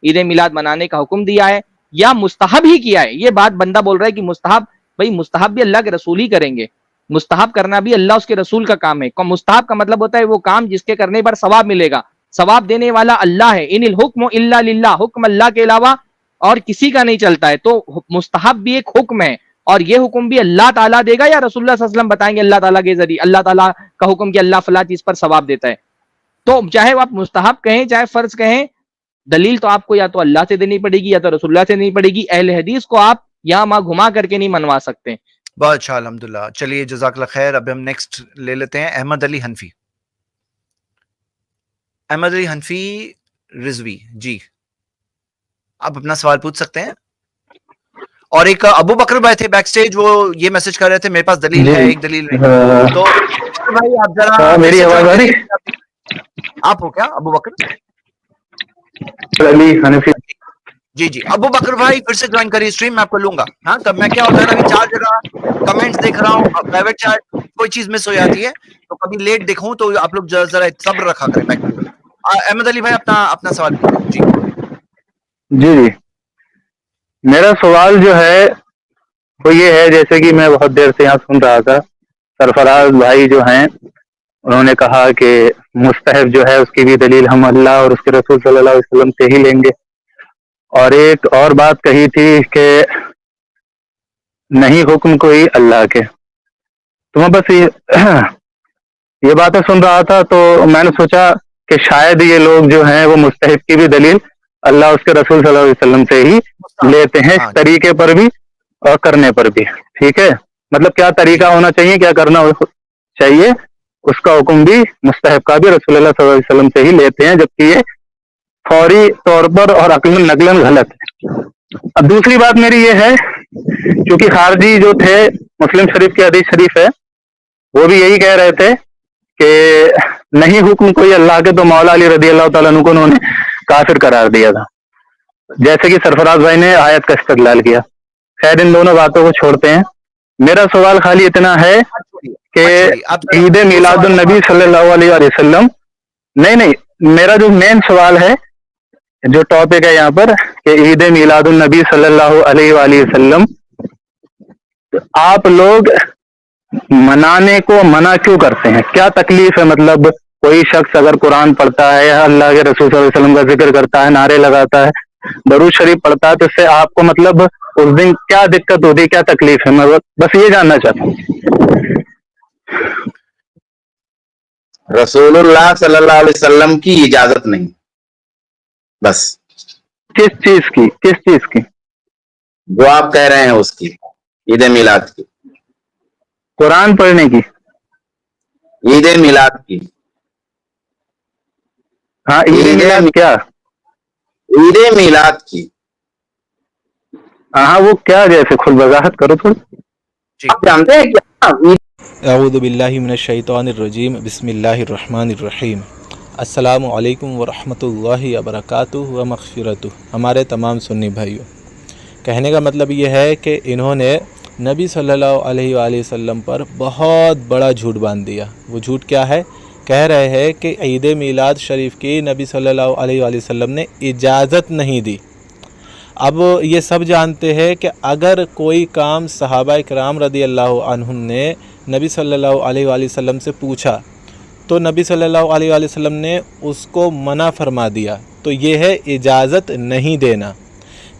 عید میلاد منانے کا حکم دیا ہے یا مستحب ہی کیا ہے. یہ بات بندہ بول رہا ہے کہ مستحب، بھائی مستحب بھی اللہ کے رسول ہی کریں گے، مستحب کرنا بھی اللہ اس کے رسول کا کام ہے. مستحب کا مطلب ہوتا ہے وہ کام جس کے کرنے پر ثواب ملے گا، ثواب دینے والا اللہ ہے. ان الحکم الا للہ، حکم اللہ کے علاوہ اور کسی کا نہیں چلتا ہے. تو مستحب بھی ایک حکم ہے، اور یہ حکم بھی اللہ تعالیٰ دے گا یا رسول اللہ صلی اللہ علیہ وسلم بتائیں گے اللہ تعالیٰ کے ذریعے، اللہ تعالیٰ کا حکم کہ اللہ فلاں چیز پر ثواب دیتا ہے. تو چاہے آپ مستحب کہیں چاہے فرض کہیں، دلیل تو آپ کو یا تو اللہ سے دینی پڑے گی یا تو رسول اللہ سے دینی پڑے گی. اہل حدیث کو آپ یہاں وہاں گھما کر کے نہیں منوا سکتے. بہت اچھا، الحمدللہ. چلیے جزاک اللہ خیر. اب ہم نیکسٹ لے لیتے ہیں احمد علی حنفی. احمد علی حنفی رضوی جی، آپ اپنا سوال پوچھ سکتے ہیں. اور ایک ابو بکر بھائی تھے بیک سٹیج، وہ یہ میسج کر رہے تھے میرے پاس دلیل ہے، ایک دلیل نہیں. تو بھائی آپ ذرا میری آواز آ رہی؟ آپ ہو کیا ابو بکر علی حنفی؟ جی جی ابو بکر بھائی پھر سے جوائن کریے اسٹریم، میں آپ کو لوں گا. ہاں تب میں کیا ہوتا ہے نا، ابھی 4 جگہ کمنٹس دیکھ رہا ہوں، پرائیویٹ چیٹ کوئی چیز مس ہو جاتی ہے، تو کبھی لیٹ دیکھوں تو آپ لوگ ذرا صبر رکھا کریں. بیک ٹو احمد علی بھائی اپنا سوال پوچھیں. جی جی میرا سوال جو ہے وہ یہ ہے، جیسے کہ میں بہت دیر سے یہاں سن رہا تھا، سرفراز بھائی جو ہیں انہوں نے کہا کہ مستحب جو ہے اس کی بھی دلیل ہم اللہ اور اس کے رسول صلی اللہ علیہ وسلم سے ہی لیں گے. اور ایک اور بات کہی تھی کہ نہیں حکم کوئی اللہ کے. تو میں بس یہ باتیں سن رہا تھا، تو میں نے سوچا کہ شاید یہ لوگ جو ہیں وہ مستحب کی بھی دلیل اللہ اس کے رسول صلی اللہ علیہ وسلم سے ہی لیتے ہیں، اس طریقے پر بھی اور کرنے پر بھی. ٹھیک ہے، مطلب کیا طریقہ ہونا چاہیے، کیا کرنا چاہیے، اس کا حکم بھی مستحب کا بھی رسول اللہ صلی اللہ علیہ وسلم سے ہی لیتے ہیں، جبکہ یہ فوری طور پر اور عقلاً نقلاً غلط ہے. اب دوسری بات میری یہ ہے، کیونکہ خارجی جو تھے، مسلم شریف کی حدیث شریف ہے، وہ بھی یہی کہہ رہے تھے کہ نہیں حکم کوئی اللہ کے، تو مولا علی رضی اللہ تعالیٰ عنہ کو انہوں نے کافر قرار دیا تھا، جیسے کہ سرفراز بھائی نے آیت کا استدلال کیا. خیر ان دونوں باتوں کو چھوڑتے ہیں. میرا سوال خالی اتنا ہے کہ عید میلاد النبی صلی اللہ علیہ وسلم، نہیں میرا جو مین سوال ہے، جو ٹاپک ہے یہاں پر کہ عید میلاد النبی صلی اللہ علیہ وآلہ وسلم آپ لوگ منانے کو منع کیوں کرتے ہیں؟ کیا تکلیف ہے؟ مطلب کوئی شخص اگر قرآن پڑھتا ہے، اللہ کے رسول صلی اللہ علیہ وسلم کا ذکر کرتا ہے، نعرے لگاتا ہے، درود شریف پڑھتا ہے، تو اس سے آپ کو مطلب اس دن کیا دقت ہوتی ہے، کیا تکلیف ہے؟ میں بس یہ جاننا چاہتا ہوں. رسول اللہ صلی اللہ علیہ وسلم کی اجازت نہیں، بس. کس چیز کی جو آپ کہہ رہے ہیں اس کی، عید میلاد کی، قرآن پڑھنے کی، عید میلاد کی. ہاں عید میلاد کیا؟ عید میلاد کی. ہاں وہ کیا، جیسے خود وضاحت کرو تھوڑی. آپ جانتے ہیں کیا؟ اعوذ باللہ من الشیطان الرجیم، بسم اللہ الرحمن الرحیم. السلام علیکم ورحمۃ اللہ وبرکاتہ و مغفرتہ. ہمارے تمام سنی بھائیوں، کہنے کا مطلب یہ ہے کہ انہوں نے نبی صلی اللہ علیہ وآلہ وسلم پر بہت بڑا جھوٹ باندھ دیا. وہ جھوٹ کیا ہے؟ کہہ رہے ہیں کہ عید میلاد شریف کی نبی صلی اللہ علیہ وآلہ وسلم نے اجازت نہیں دی. اب یہ سب جانتے ہیں کہ اگر کوئی کام صحابہ کرام رضی اللہ عنہم نے نبی صلی اللہ علیہ وآلہ وسلم سے پوچھا تو نبی صلی اللہ علیہ وآلہ وسلم نے اس کو منع فرما دیا، تو یہ ہے اجازت نہیں دینا.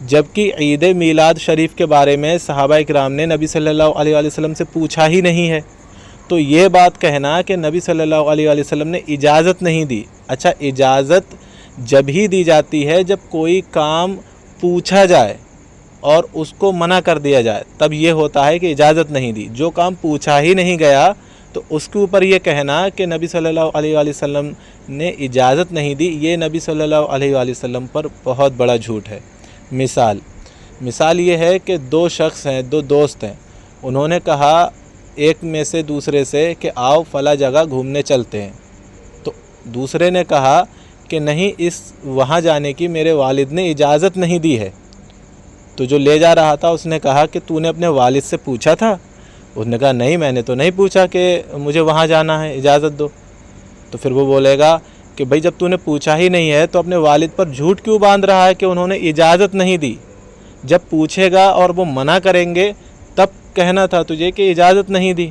جبکہ عید میلاد شریف کے بارے میں صحابہ کرام نے نبی صلی اللہ علیہ وآلہ وسلم سے پوچھا ہی نہیں ہے، تو یہ بات کہنا کہ نبی صلی اللہ علیہ وآلہ وسلم نے اجازت نہیں دی. اچھا، اجازت جب ہی دی جاتی ہے جب کوئی کام پوچھا جائے اور اس کو منع کر دیا جائے، تب یہ ہوتا ہے کہ اجازت نہیں دی. جو کام پوچھا ہی نہیں گیا تو اس کے اوپر یہ کہنا کہ نبی صلی اللہ علیہ وآلہ وسلم نے اجازت نہیں دی، یہ نبی صلی اللہ علیہ وآلہ وسلم پر بہت بڑا جھوٹ ہے. مثال یہ ہے کہ 2 شخص ہیں، 2 دوست ہیں، انہوں نے کہا ایک میں سے دوسرے سے کہ آؤ فلاں جگہ گھومنے چلتے ہیں، تو دوسرے نے کہا کہ نہیں، وہاں جانے کی میرے والد نے اجازت نہیں دی ہے. تو جو لے جا رہا تھا اس نے کہا کہ تو نے اپنے والد سے پوچھا تھا؟ اس نے کہا نہیں، میں نے تو نہیں پوچھا کہ مجھے وہاں جانا ہے، اجازت دو. تو پھر وہ بولے گا کہ بھئی جب تو نے پوچھا ہی نہیں ہے تو اپنے والد پر جھوٹ کیوں باندھ رہا ہے کہ انہوں نے اجازت نہیں دی؟ جب پوچھے گا اور وہ منع کریں گے تب کہنا تھا تجھے کہ اجازت نہیں دی۔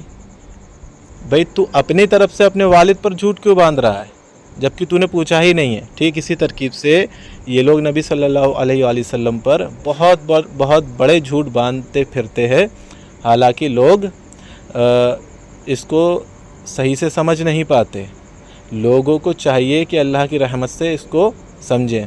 بھئی تو اپنی طرف سے اپنے والد پر جھوٹ کیوں باندھ رہا ہے جبکہ تو نے پوچھا ہی نہیں ہے؟ ٹھیک اسی ترکیب سے یہ لوگ نبی صلی اللہ علیہ وآلہ وسلم پر بہت بڑے جھوٹ باندھتے پھرتے ہیں، حالانکہ لوگ اس کو صحیح سے سمجھ نہیں پاتے۔ لوگوں کو چاہیے کہ اللہ کی رحمت سے اس کو سمجھیں۔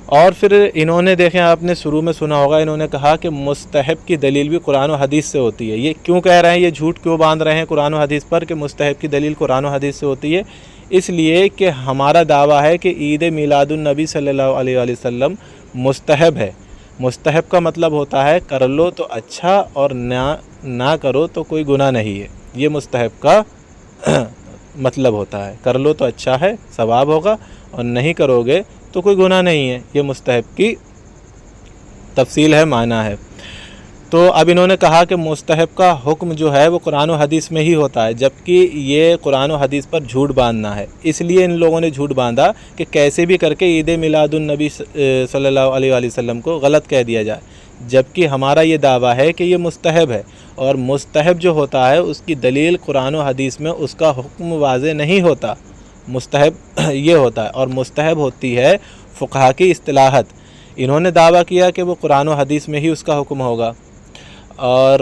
اور پھر انہوں نے دیکھیں، آپ نے شروع میں سنا ہوگا، انہوں نے کہا کہ مستحب کی دلیل بھی قرآن و حدیث سے ہوتی ہے۔ یہ کیوں کہہ رہے ہیں، یہ جھوٹ کیوں باندھ رہے ہیں قرآن و حدیث پر کہ مستحب کی دلیل قرآن و حدیث سے ہوتی ہے؟ اس لیے کہ ہمارا دعویٰ ہے کہ عید میلاد النبی صلی اللہ علیہ وآلہ وسلم مستحب ہے۔ مستحب کا مطلب ہوتا ہے کر لو تو اچھا اور نہ کرو تو کوئی گناہ نہیں ہے۔ یہ مستحب کا مطلب ہوتا ہے، کر لو تو اچھا ہے، ثواب ہوگا، اور نہیں کرو گے تو کوئی گناہ نہیں ہے۔ یہ مستحب کی تفصیل ہے، معنی ہے۔ تو اب انہوں نے کہا کہ مستحب کا حکم جو ہے وہ قرآن و حدیث میں ہی ہوتا ہے، جبکہ یہ قرآن و حدیث پر جھوٹ باندھنا ہے۔ اس لیے ان لوگوں نے جھوٹ باندھا کہ کیسے بھی کر کے عید میلاد النبی صلی اللہ علیہ وآلہ وسلم کو غلط کہہ دیا جائے، جبکہ ہمارا یہ دعویٰ ہے کہ یہ مستحب ہے، اور مستحب جو ہوتا ہے اس کی دلیل قرآن و حدیث میں اس کا حکم واضح نہیں ہوتا۔ مستحب یہ ہوتا ہے، اور مستحب ہوتی ہے فقہا کی اصطلاحات۔ انہوں نے دعویٰ کیا کہ وہ قرآن و حدیث میں ہی اس کا حکم ہوگا، اور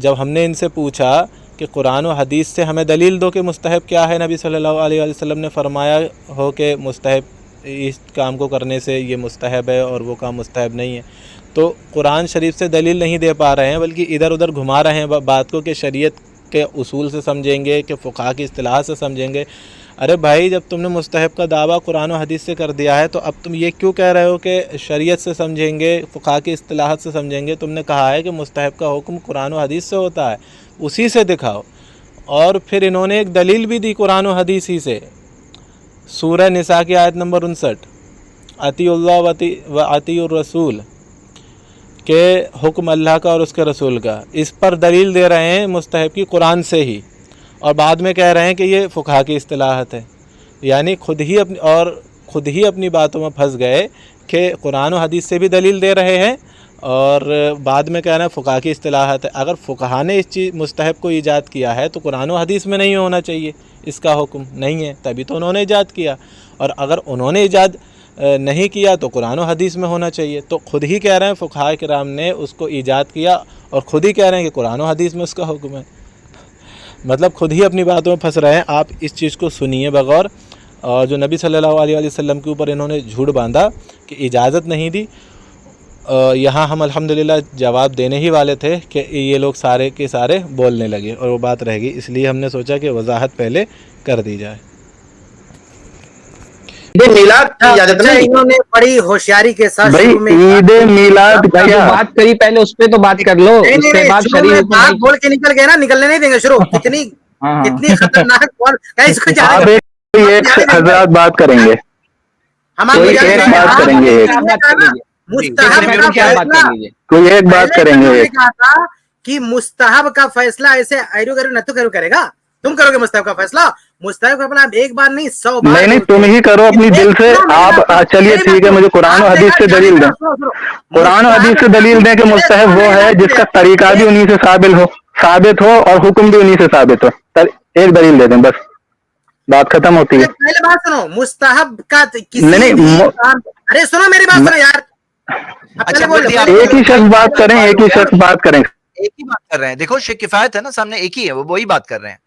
جب ہم نے ان سے پوچھا کہ قرآن و حدیث سے ہمیں دلیل دو کہ مستحب کیا ہے، نبی صلی اللہ علیہ وسلم نے فرمایا ہو کہ مستحب اس کام کو کرنے سے یہ مستحب ہے اور وہ کام مستحب نہیں ہے، تو قرآن شریف سے دلیل نہیں دے پا رہے ہیں، بلکہ ادھر ادھر گھما رہے ہیں بات کو کہ شریعت کے اصول سے سمجھیں گے، کہ فقہا کی اصطلاح سے سمجھیں گے۔ ارے بھائی، جب تم نے مستحب کا دعویٰ قرآن و حدیث سے کر دیا ہے تو اب تم یہ کیوں کہہ رہے ہو کہ شریعت سے سمجھیں گے، فقہا کی اصطلاحات سے سمجھیں گے؟ تم نے کہا ہے کہ مستحب کا حکم قرآن و حدیث سے ہوتا ہے، اسی سے دکھاؤ۔ اور پھر انہوں نے ایک دلیل بھی دی قرآن و حدیث ہی سے، سورہ نساء کی آیت نمبر 59، اطیعوا اللہ و اطیعوا الرسول، کہ حکم اللہ کا اور اس کے رسول کا، اس پر دلیل دے رہے ہیں مستحب کی قرآن سے ہی، اور بعد میں کہہ رہے ہیں کہ یہ فقہا کی اصطلاحات ہے۔ یعنی خود ہی اپنی باتوں میں پھنس گئے کہ قرآن و حدیث سے بھی دلیل دے رہے ہیں اور بعد میں کہہ رہے ہیں فقہا کی اصطلاحات ہے۔ اگر فقہا نے اس چیز مستحب کو ایجاد کیا ہے تو قرآن و حدیث میں نہیں ہونا چاہیے، اس کا حکم نہیں ہے، تبھی تو انہوں نے ایجاد کیا، اور اگر انہوں نے ایجاد نہیں کیا تو قرآن و حدیث میں ہونا چاہیے۔ تو خود ہی کہہ رہے ہیں فقہاء کرام نے اس کو ایجاد کیا، اور خود ہی کہہ رہے ہیں کہ قرآن و حدیث میں اس کا حکم ہے۔ مطلب خود ہی اپنی باتوں میں پھنس رہے ہیں۔ آپ اس چیز کو سنیے بغور، اور جو نبی صلی اللہ علیہ وسلم کے اوپر انہوں نے جھوٹ باندھا کہ اجازت نہیں دی، یہاں ہم الحمدللہ جواب دینے ہی والے تھے کہ یہ لوگ سارے کے سارے بولنے لگے اور وہ بات رہ گئی، اس لیے ہم نے سوچا کہ وضاحت پہلے کر دی جائے۔ عید میلاد کی اجازت نہیں، انہوں نے بڑی ہوشیاری کے ساتھ بھائی عید میلاد جو کیا؟ بات کری پہلے اس پہ تو بات کر لو، اس کے بعد شریف بات بول کے نکل گئے نا، نکلنے نہیں دیں گے شروع۔ کتنی خطرناک بول، اس کو آپ ایک حضرات بات کریں گے، کوئی ایک بات کریں گے، کوئی ایک بات کریں گے کہ مستحب کا فیصلہ ایسے ایرو گرو نتو کرو کرے گا، تم کرو گے مستحب کا فیصلہ؟ مستحب کا فیصلہ ایک بار نہیں 100 بار نہیں، تم ہی کرو اپنی دل سے۔ آپ چلیے ٹھیک ہے، مجھے قرآن و حدیث سے دلیل دیں، قرآن و حدیث سے دلیل دیں کہ مستحب وہ ہے جس کا طریقہ بھی انہی سے ثابت ہو اور حکم بھی انہی سے ثابت ہو۔ ایک دلیل دے دیں، بس بات ختم ہوتی ہے۔ پہلے بات سنو، مستحب کا نہیں، ارے سنو میری بات سنو یار، ایک ہی شخص بات کریں، ایک ہی شخص بات کریں، ایک ہی بات کر رہے ہیں۔ دیکھو شیخ کفایت ہے نا سامنے، ایک ہی ہے، وہ وہی بات کر رہے ہیں۔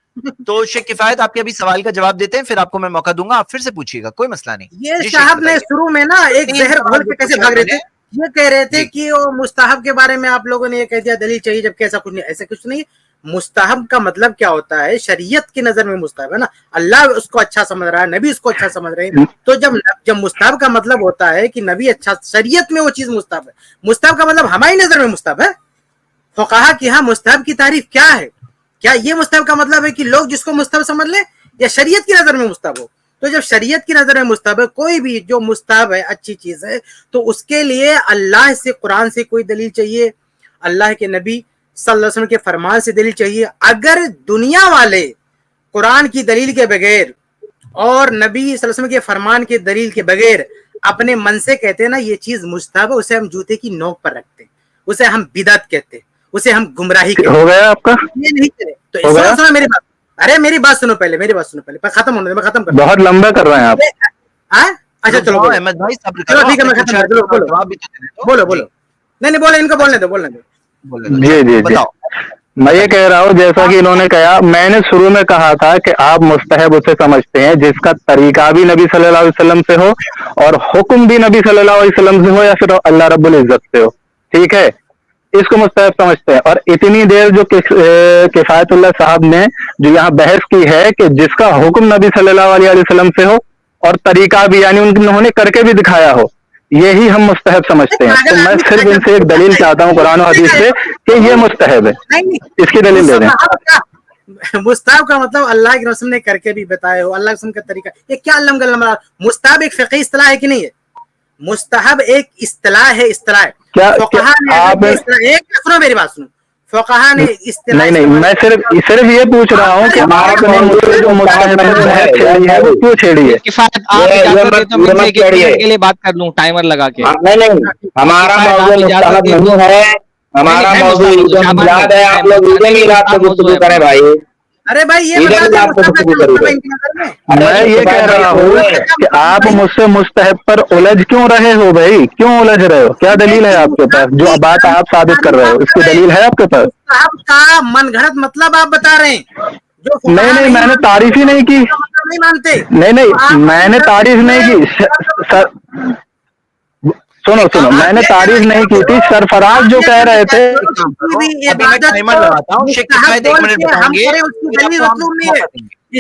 تو شیخ کفایت آپ کے ابھی سوال کا جواب دیتے ہیں، پھر آپ کو میں موقع دوں گا، آپ پھر سے پوچھیے گا، کوئی مسئلہ نہیں۔ یہ صاحب نے شروع میں نا ایک زہر گھول کے کیسے بھاگ رہے تھے، یہ کہہ رہے تھے کہ وہ مستحب کے بارے میں آپ لوگوں نے یہ کہہ دیا دلیل چاہیے، جبکہ ایسا کچھ نہیں، ایسا کچھ نہیں۔ مستحب کا مطلب کیا ہوتا ہے؟ شریعت کی نظر میں مستحب ہے نا، اللہ اس کو اچھا سمجھ رہا ہے، نبی اس کو اچھا سمجھ رہے ہیں۔ تو جب مستحب کا مطلب ہوتا ہے کہ نبی اچھا، شریعت میں وہ چیز مستحب ہے، مستحب کا مطلب ہماری نظر میں مستحب ہے۔ فقہا کی ہاں مستحب کی تعریف کیا ہے؟ کیا یہ مستحب کا مطلب ہے کہ لوگ جس کو مستحب سمجھ لیں، یا شریعت کی نظر میں مستحب ہو؟ تو جب شریعت کی نظر میں مستحب ہے، کوئی بھی جو مستحب ہے اچھی چیز ہے، تو اس کے لیے اللہ سے، قرآن سے کوئی دلیل چاہیے، اللہ کے نبی صلی اللہ علیہ وسلم کے فرمان سے دلیل چاہیے۔ اگر دنیا والے قرآن کی دلیل کے بغیر اور نبی صلی اللہ علیہ وسلم کے فرمان کے دلیل کے بغیر اپنے من سے کہتے ہیں نا یہ چیز مستحب ہے، اسے ہم جوتے کی نوک پر رکھتے ہیں، اسے ہم بدعت کہتے ہیں، اسے ہم گمراہی کہتے ہیں. ہو گیا آپ کا؟ یہ نہیں کرے تو ہو گیا؟ سنو میری بات. ارے میری بات سنو پہلے، میری بات سنو پہلے، ختم ہونے دو، میں ختم کر بہت لمبا کر رہے ہیں آپ. اچھا چلو بولو. احمد بھائی صبر چلو کرو، ٹھیک ہے آپ نے میں ختم پوچھا کر دوں. بولو جواب بھی تو دینے دو. بولو بولو. نہیں بولو، ان کو بولنے دو، بولنے دو. بولنے دو. جی چلو، جی جی بتاؤ. میں یہ کہہ رہا ہوں جیسا کہ انہوں نے کہا، میں نے شروع میں کہا تھا کہ آپ مستحب اسے سمجھتے ہیں جس کا طریقہ بھی نبی صلی اللہ علیہ وسلم سے ہو اور حکم بھی نبی صلی اللہ علیہ وسلم سے ہو یا پھر اللہ رب العزت سے ہو. ٹھیک ہے، اس کو مستحب سمجھتے ہیں. اور اتنی دیر جو کفایت اللہ صاحب نے جو یہاں بحث کی ہے کہ جس کا حکم نبی صلی اللہ علیہ وسلم سے ہو اور طریقہ بھی یعنی انہوں نے کر کے بھی دکھایا ہو، یہی ہم مستحب سمجھتے ہیں. تو میں صرف ان سے ایک دلیل چاہتا ہوں قرآن و حدیث سے کہ یہ مستحب ہے. اس کی دلیل دے دیں. مستحب کا مطلب اللہ کے رسول نے کر کے بھی بتایا ہو، اللہ کے رسول کا طریقہ. یہ کیا اللہ مستحب ایک فقہی اصطلاح ہے کہ نہیں ہے؟ مستحب ایک اصطلاح ہے، اصطلاح. فقہا نے ایک سنو میری بات سنو. فقہا نے اصطلاح نہیں میں صرف یہ پوچھ رہا ہوں کہ آپ نے مجھ سے جو مستحب بحث چھیڑی ہے وہ کیوں چھیڑی ہے؟ کفایت آپ اجازت دے تو میں ایک منٹ کے لیے بات کر لوں ٹائمر لگا کے. نہیں ہمارا موضوع مستحب نہیں ہے، ہمارا موضوع عید میلاد ہے. آپ لوگ عید میلاد پہ گفتگو کریں بھائی. ارے بھائی یہ عید بتا میلاد پہ گفتگو کرو. میں یہ کہہ رہا ہوں کہ آپ مجھ سے مستحب پر الجھ کیوں رہے ہو بھائی؟ کیوں الجھ رہے ہو؟ کیا دلیل ہے آپ کے پاس؟ جو بات آپ ثابت کر رہے ہو اس کی دلیل ہے آپ کے پاس؟ مستحب کا من گھڑت مطلب آپ بتا رہے ہیں جو فقہا نہیں میں نے تعریف ہی نہیں کی. نہیں مانتے. نہیں میں نے تعریف نہیں کی. سنو میں نے تعریف نہیں کی تھی. سرفراز جو کہہ رہے تھے ابھی میں ٹائمر لگاتا ہوں. شیخ کفایت 1 منٹ بتائیں گے.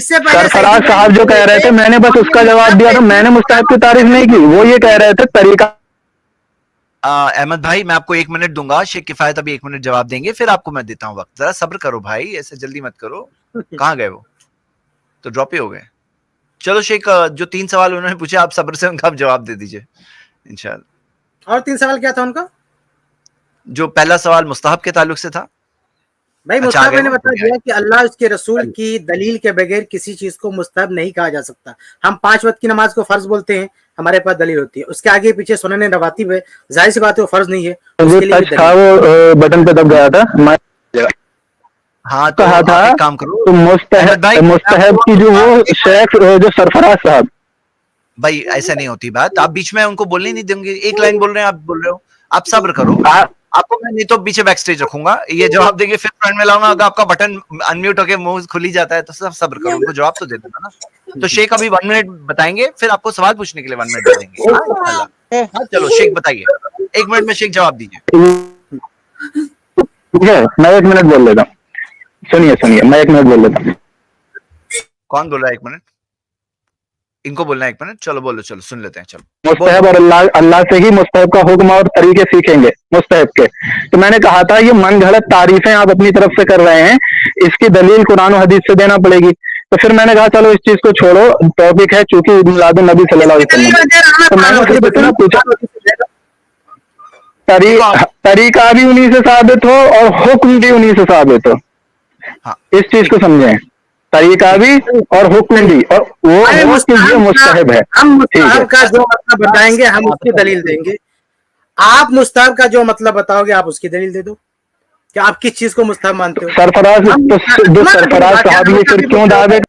سرفراز صاحب جو کہہ رہے تھے میں نے بس اس کا جواب دیا تھا. میں نے مستحب کی تعریف نہیں کی. وہ یہ کہہ رہے تھے طریقہ. احمد بھائی میں آپ کو 1 منٹ دوں گا. شیخ کفایت ابھی 1 منٹ جواب دیں گے، پھر آپ کو میں دیتا ہوں وقت. ذرا صبر کرو بھائی، ایسے جلدی مت کرو. کہاں گئے وہ؟ تو ڈراپ ہی ہو گئے. چلو شیخ، جو 3 سوال انہوں نے پوچھے آپ صبر سے ان کا جواب دے دیجئے انشاءاللہ. اور 3 سوال کیا تھا ان کا؟ جو پہلا سوال مستحب کے تعلق سے تھا. بھائی مستحب نے بتا دیا کہ اللہ اس کے رسول کی دلیل کے بغیر کسی چیز کو مستحب نہیں کہا جا سکتا. ہم 5 وقت کی نماز کو فرض بولتے ہیں، ہمارے پاس دلیل ہوتی ہے. اس کے آگے پیچھے سنن رواتب ہے، ظاہر سی بات ہے وہ فرض نہیں ہے. اس کے لیے بھی تھا وہ بٹن پہ دب گیا تھا. ہاں تو کہا تھا ایک کام کرو. تو مستحب کی جو وہ شیخ جو سرفراز صاحب. بھائی ایسا نہیں ہوتی بات. آپ بیچ میں ان کو بولنے نہیں دیں گے. ایک لائن بول رہے ہیں، آپ بول رہے ہو. آپ صبر کرو. آپ کو میں نہیں تو پیچھے بیک سٹیج رکھوں گا. یہ جواب دیں گے پھر فرنٹ میں لاؤں گا. اگر آپ کا بٹن انمیوٹ ہو کے منہ کھل ہی جاتا ہے تو سب صبر کرو. ان کو جواب تو دے دوں گا نا. تو شیخ ابھی 1 منٹ بتائیں گے، پھر آپ کو سوال پوچھنے کے لیے 1 منٹ دے دیں گے. ہاں چلو شیخ بتائیے. 1 منٹ میں شیخ جواب دیجیے. ٹھیک ہے میں 1 منٹ بول لیتا ہوں. سنیے میں 1 منٹ بول لیتا ہوں. کون بول رہا ہے 1 منٹ؟ ان کو بولنا ہے 1 منٹ. چلو بولو، چلو سن لیتے ہیں. چلو مستحب اور اللہ سے ہی مستحب کا حکم اور طریقے سیکھیں گے مستحب کے. تو میں نے کہا تھا یہ من گھڑت تعریفیں آپ اپنی طرف سے کر رہے ہیں، اس کی دلیل قرآن و حدیث سے دینا پڑے گی. تو پھر میں نے کہا چلو اس چیز کو چھوڑو، ٹاپک ہے چونکہ عید میلاد النبی صلی اللہ علیہ وسلم. تو میں نے صرف اتنا پوچھا طریقہ بھی انہی سے ثابت ہو اور حکم بھی انہی سے ثابت ہو. اس چیز کو سمجھیں. طریقہ بھی اور حکم بھی، اور وہ چیز مستحب ہے. ہم مستحب کا جو مطلب بتائیں گے ہم اس کی دلیل دیں گے. آپ مستحب کا جو مطلب بتاؤ گے آپ اس کی دلیل دے دو کہ آپ کس چیز کو مستحب مانتے ہو. سرفراز صاحب یہ پھر کیوں دعوے.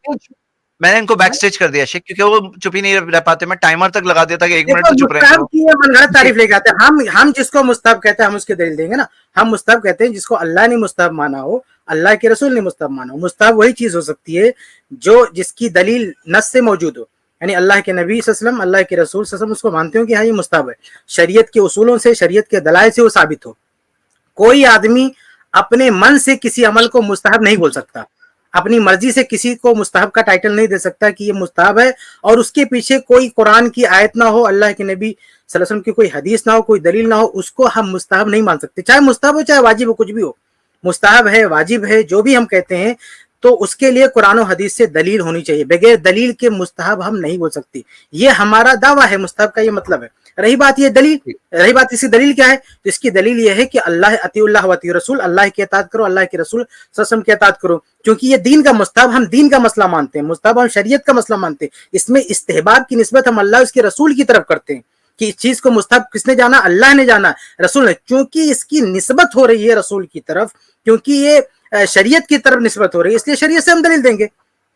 میں نے ان کو بیک سٹیج کر دیا شیخ، کیونکہ وہ چپ ہی نہیں رہ پاتے. میں ٹائمر تک لگا دیتا کہ 1 منٹ تو چپ رہے. مستحب کی من گھڑت تعریف لے کے آتے ہیں. ہم جس کو مستحب کہتے ہیں ہم اس کی دلیل دیں گے نا. ہم مستحب کہتے ہیں جس کو اللہ نے مستحب مانا ہو، اللہ کے رسول نے مستحب مانا ہو. مستحب وہی چیز ہو سکتی ہے جو جس کی دلیل نص سے موجود ہو. یعنی اللہ کے نبی صلی اللہ علیہ وسلم، اللہ کے رسول صلی اللہ علیہ وسلم اس کو مانتے ہو کہ ہاں یہ مستحب ہے. شریعت کے اصولوں سے، شریعت کے دلائل سے وہ ثابت ہو. کوئی آدمی اپنے من سے کسی عمل کو مستحب نہیں بول سکتا. اپنی مرضی سے کسی کو مستحب کا ٹائٹل نہیں دے سکتا کہ یہ مستحب ہے اور اس کے پیچھے کوئی قرآن کی آیت نہ ہو، اللہ کے نبی صلی اللہ علیہ وسلم کی کوئی حدیث نہ ہو، کوئی دلیل نہ ہو. اس کو ہم مستحب نہیں مان سکتے. چاہے مستحب ہو چاہے واجب ہو، کچھ بھی ہو. مستحب ہے، واجب ہے، جو بھی ہم کہتے ہیں تو اس کے لیے قرآن و حدیث سے دلیل ہونی چاہیے. بغیر دلیل کے مستحب ہم نہیں بول سکتے. یہ ہمارا دعویٰ ہے. مستحب کا یہ مطلب ہے. رہی بات یہ دلیل، رہی بات اس کی دلیل کیا ہے، تو اس کی دلیل یہ ہے کہ اطیعوا اللہ و اطیعوا الرسول، اللہ کی اطاعت کرو، اللہ کے رسول صلی اللہ علیہ وسلم کی اطاعت کرو، کیونکہ یہ دین کا مستحب، ہم دین کا مسئلہ مانتے ہیں، مستحب ہم شریعت کا مسئلہ مانتے ہیں، اس میں استحباب کی نسبت ہم اللہ اس کے رسول کی طرف کرتے ہیں کہ اس چیز کو مستحب کس نے جانا، اللہ نے جانا، رسول نے، چونکہ اس کی نسبت ہو رہی ہے رسول کی طرف، کیونکہ یہ شریعت کی طرف نسبت ہو رہی ہے، اس لیے شریعت سے ہم دلیل دیں گے.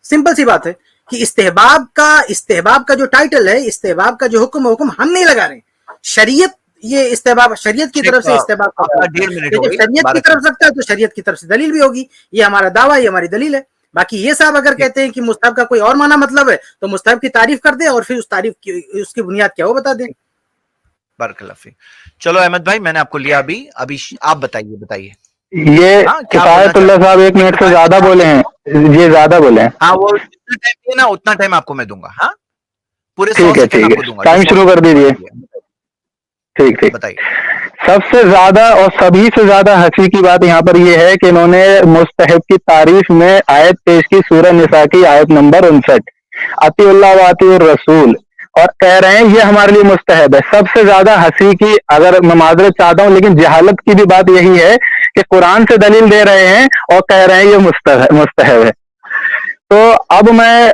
سمپل سی بات ہے کہ استحباب کا جو ٹائٹل ہے، استحباب کا جو حکم ہے، حکم ہم نہیں لگا رہے ہیں، شریعت یہ استحباب، شریعت کی طرف سے استحباب کا، شریعت کی طرف سکتا ہے تو شریعت کی طرف سے دلیل بھی ہوگی، یہ ہمارا دعویٰ، یہ ہماری دلیل ہے. باقی یہ صاحب اگر کہتے ہیں کہ مستحب کا کوئی اور معنی مطلب ہے تو مستحب کی تعریف کر دیں اور پھر اس تعریف کی اس کی بنیاد کیا ہو بتا دیں. بارک اللہ فیک. چلو احمد بھائی میں نے آپ کو لیا ابھی آپ بتائیے. یہ کفایت اللہ صاحب 1 منٹ سے زیادہ بولے ہیں، یہ زیادہ بولے ہیں. ہاں وہ جتنا ٹائم نا اتنا ٹائم آپ کو میں دوں گا. ہاں پورے 100 ٹھیک ہے سیکنڈ آپ کو دوں گا. ٹائم شروع کر دیجیے. ٹھیک بتائیے. سب سے زیادہ اور سبھی سے زیادہ ہنسی کی بات یہاں پر یہ ہے کہ انہوں نے مستحب کی تعریف میں آیت پیش کی، سورہ نساء کی آیت نمبر 59، اطیعوا اللہ و اطیعوا الرسول، اور کہہ رہے ہیں یہ ہمارے لیے مستحب ہے. سب سے زیادہ ہنسی کی، اگر میں معذرت چاہتا ہوں لیکن جہالت کی بھی بات یہی ہے کہ قرآن سے دلیل دے رہے ہیں اور کہہ رہے ہیں یہ مستحب ہے. تو اب میں